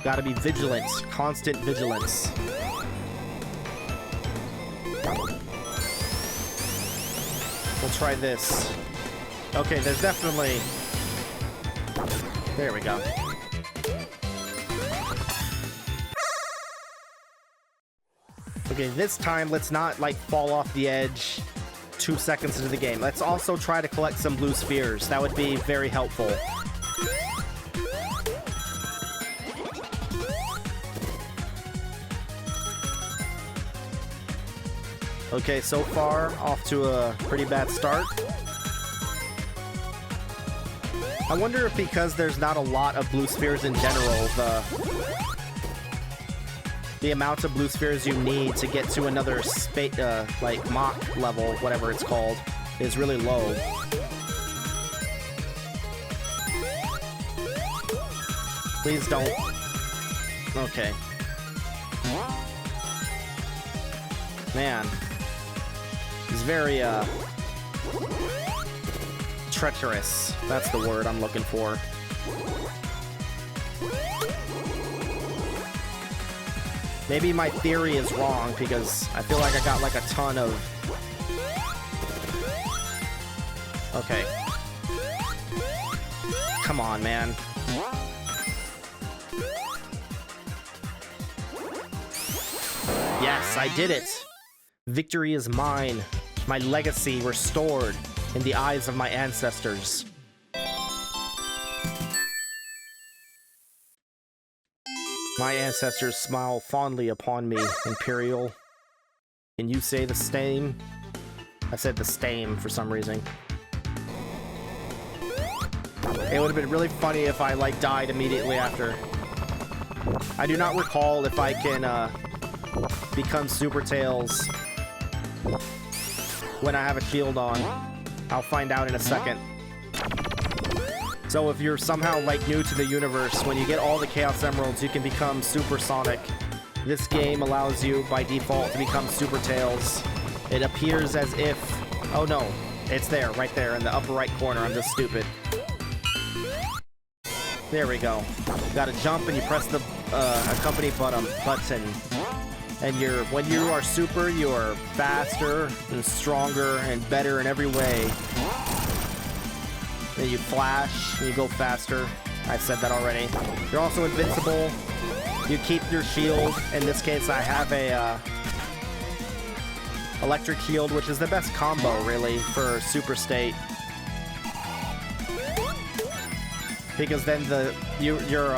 Gotta be vigilant. Constant vigilance. We'll try this. Okay, there's definitely... There we go. Okay, this time, let's not, like, fall off the edge 2 seconds into the game. Let's also try to collect some blue spheres. That would be very helpful. Okay, so far, off to a pretty bad start. I wonder if because there's not a lot of blue spheres in general, the amount of blue spheres you need to get to another like mock level, whatever it's called, is really low. Please don't. Okay. Man. He's very, treacherous. That's the word I'm looking for. Maybe my theory is wrong, because I feel like I got, like, a ton of... Okay. Come on, man. Yes, I did it! Victory is mine. My legacy restored in the eyes of my ancestors. My ancestors smile fondly upon me, Imperial. Can you say the same? I said the same for some reason. It would have been really funny if I, like, died immediately after. I do not recall if I can, become Super Tails when I have a shield on. I'll find out in a second. So if you're somehow, like, new to the universe, when you get all the Chaos Emeralds, you can become Super Sonic. This game allows you, by default, to become Super Tails. It appears as if... Oh no, it's there, right there, in the upper right corner. I'm just stupid. There we go. You gotta jump and you press the accompany button. And when you are super, you are faster and stronger and better in every way. Then you flash and you go faster. I said that already. You're also invincible. You keep your shield. In this case, I have a electric shield, which is the best combo, really, for Super State. Because then you're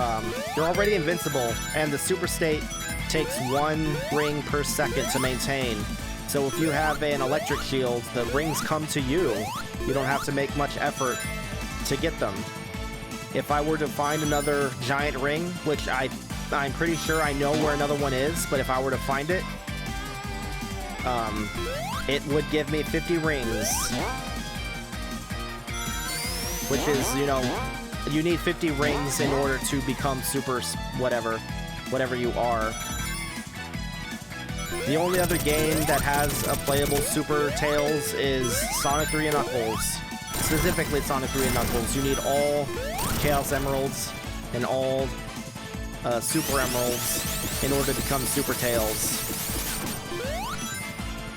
already invincible, and the Super State takes 1 ring per second to maintain. So if you have an electric shield, the rings come to you. You don't have to make much effort to get them. If I were to find another giant ring, which I'm pretty sure I know where another one is, but if I were to find it, it would give me 50 rings. Which is, you know, you need 50 rings in order to become super whatever you are. The only other game that has a playable Super Tails is Sonic 3 and Knuckles. Specifically Sonic 3 and Knuckles. You need all Chaos Emeralds and all Super Emeralds in order to become Super Tails.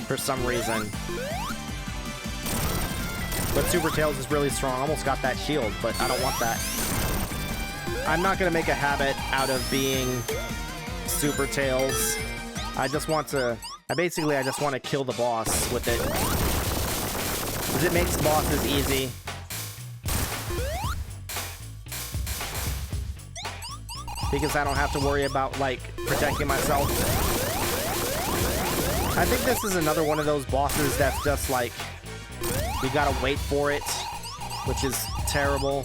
For some reason. But Super Tails is really strong. I almost got that shield, but I don't want that. I'm not going to make a habit out of being Super Tails. I just want to... I just want to kill the boss with it. Because it makes bosses easy. Because I don't have to worry about, like, protecting myself. I think this is another one of those bosses that's just, like... You gotta wait for it, which is terrible.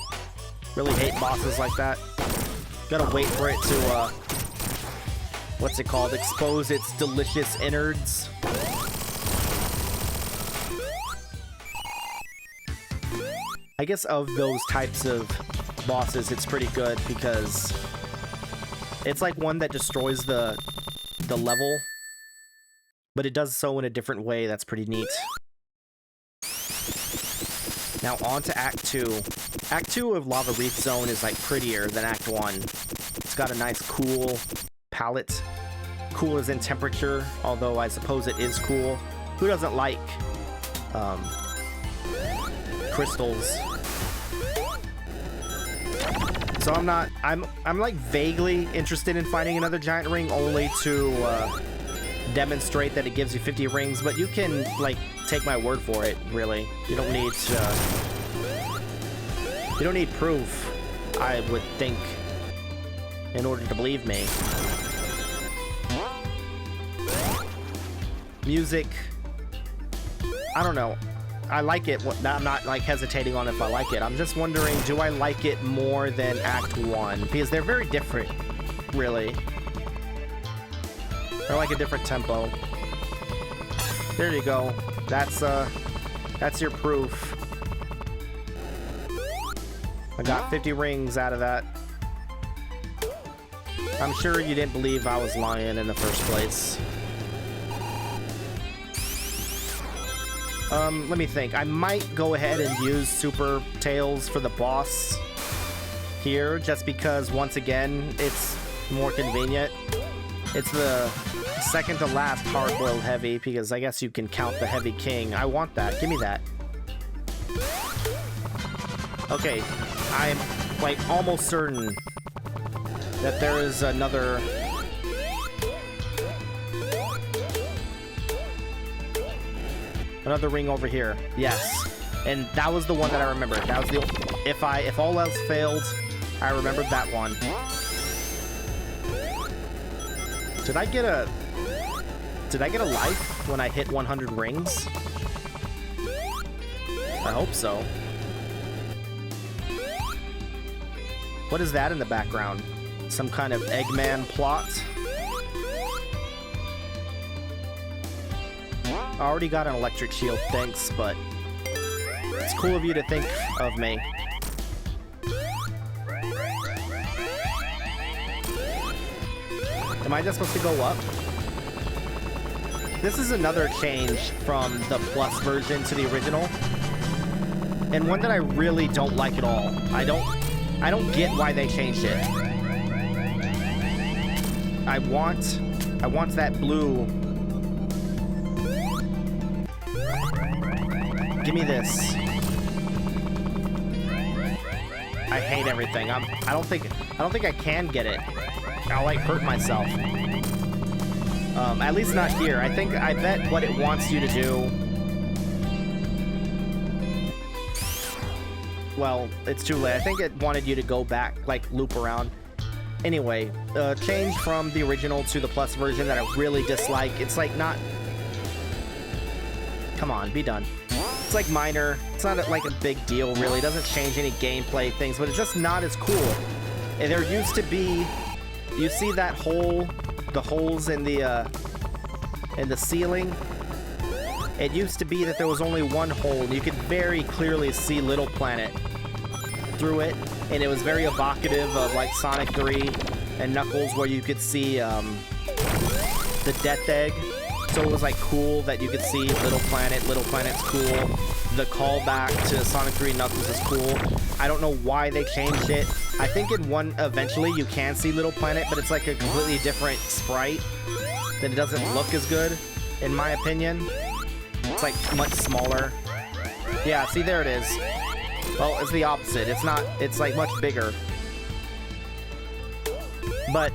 Really hate bosses like that. Gotta wait for it to, what's it called? Expose its delicious innards. I guess of those types of bosses, it's pretty good because it's like one that destroys the level, but it does so in a different way. That's pretty neat. Now on to Act 2. Act 2 of Lava Reef Zone is like prettier than Act 1. It's got a nice cool palette. Cool as in temperature, although I suppose it is cool. Who doesn't like crystals? So I'm like vaguely interested in finding another giant ring only to demonstrate that it gives you 50 rings, but you can like take my word for it, really. You don't need proof, I would think, in order to believe me. Music, I don't know. I like it. I'm not like hesitating on if I like it. I'm just wondering, do I like it more than Act 1? Because they're very different, really. They're like a different tempo. There you go. That's your proof. I got 50 rings out of that. I'm sure you didn't believe I was lying in the first place. Let me think. I might go ahead and use Super Tails for the boss here, just because, once again, it's more convenient. It's the second to last hard-boiled heavy, because I guess you can count the Heavy King. I want that. Give me that. Okay, I'm, like, almost certain that there is another... Another ring over here. Yes. And that was the one that I remembered. That was the... If all else failed, I remembered that one. Did I get a life when I hit 100 rings? I hope so. What is that in the background? Some kind of Eggman plot? I already got an electric shield, thanks, but it's cool of you to think of me. Am I just supposed to go up? This is another change from the Plus version to the original, and one that I really don't like at all. I don't get why they changed it. I want that blue. Give me this. I hate everything. I don't think I can get it. I'll like hurt myself. At least not here. I bet what it wants you to do. Well, it's too late. I think it wanted you to go back, like loop around. Anyway, change from the original to the Plus version that I really dislike. It's like not. Come on, be done. It's like minor. It's not like a big deal, really. It doesn't change any gameplay things, but it's just not as cool. And there used to be. You see that hole, the holes in the ceiling? It used to be that there was only one hole, and you could very clearly see Little Planet through it, and it was very evocative of like Sonic 3 and Knuckles, where you could see the Death Egg. So it was like cool that you could see Little Planet. Little Planet's cool. The callback to Sonic 3 and Knuckles is cool. I don't know why they changed it. I think in one, eventually you can see Little Planet, but it's like a completely different sprite. Then it doesn't look as good, in my opinion. It's like much smaller. Yeah, see, there it is. Well, it's the opposite. It's not, it's like much bigger. But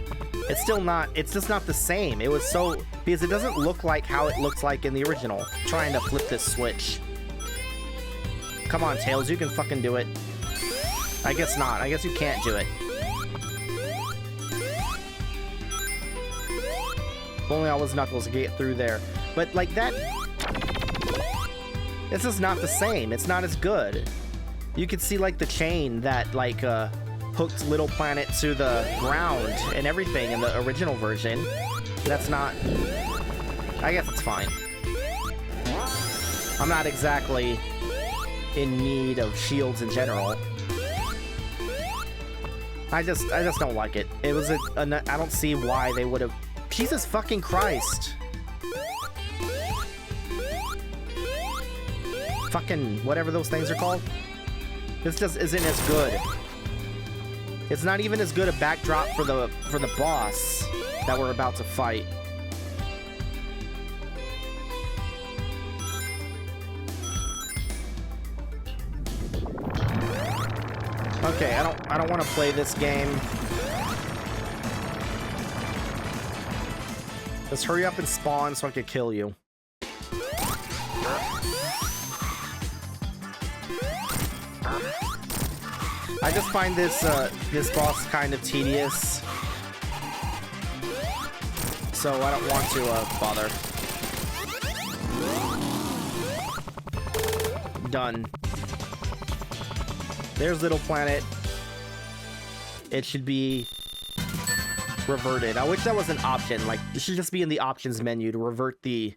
it's still not, it's just not the same. It was so, because it doesn't look like how it looks like in the original. I'm trying to flip this switch. Come on, Tails, you can fucking do it. I guess not. I guess you can't do it. If only I was Knuckles to get through there. But like that... This is not the same. It's not as good. You could see like the chain that like hooked Little Planet to the ground and everything in the original version. That's not... I guess it's fine. I'm not exactly in need of shields in general. I just don't like it. It was I don't see why they would have... Jesus fucking Christ. Fucking whatever those things are called. This just isn't as good. It's not even as good a backdrop for the boss that we're about to fight. Okay, I don't want to play this game. Let's hurry up and spawn so I can kill you. I just find this this boss kind of tedious, so I don't want to bother. Done. There's Little Planet. It should be reverted. I wish that was an option. Like, it should just be in the options menu to revert the...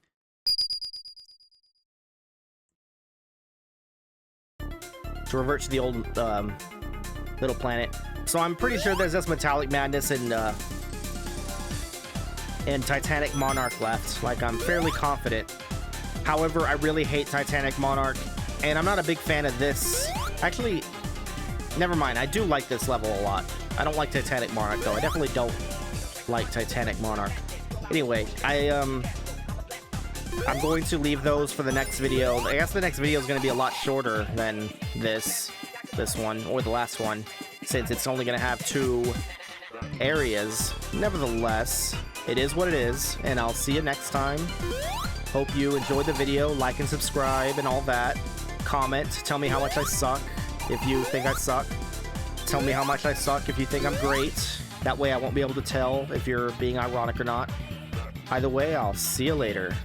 to revert to the old Little Planet. So I'm pretty sure there's just Metallic Madness and Titanic Monarch left. Like, I'm fairly confident. However, I really hate Titanic Monarch, and I'm not a big fan of this. Actually, never mind. I do like this level a lot. I don't like Titanic Monarch, though. I definitely don't like Titanic Monarch. Anyway, I'm going to leave those for the next video. I guess the next video is going to be a lot shorter than this one, or the last one, since it's only going to have 2 areas. Nevertheless, it is what it is, and I'll see you next time. Hope you enjoyed the video. Like and subscribe and all that. Comment. Tell me how much I suck if you think I suck. Tell me how much I suck if you think I'm great. That way I won't be able to tell if you're being ironic or not. Either way, I'll see you later.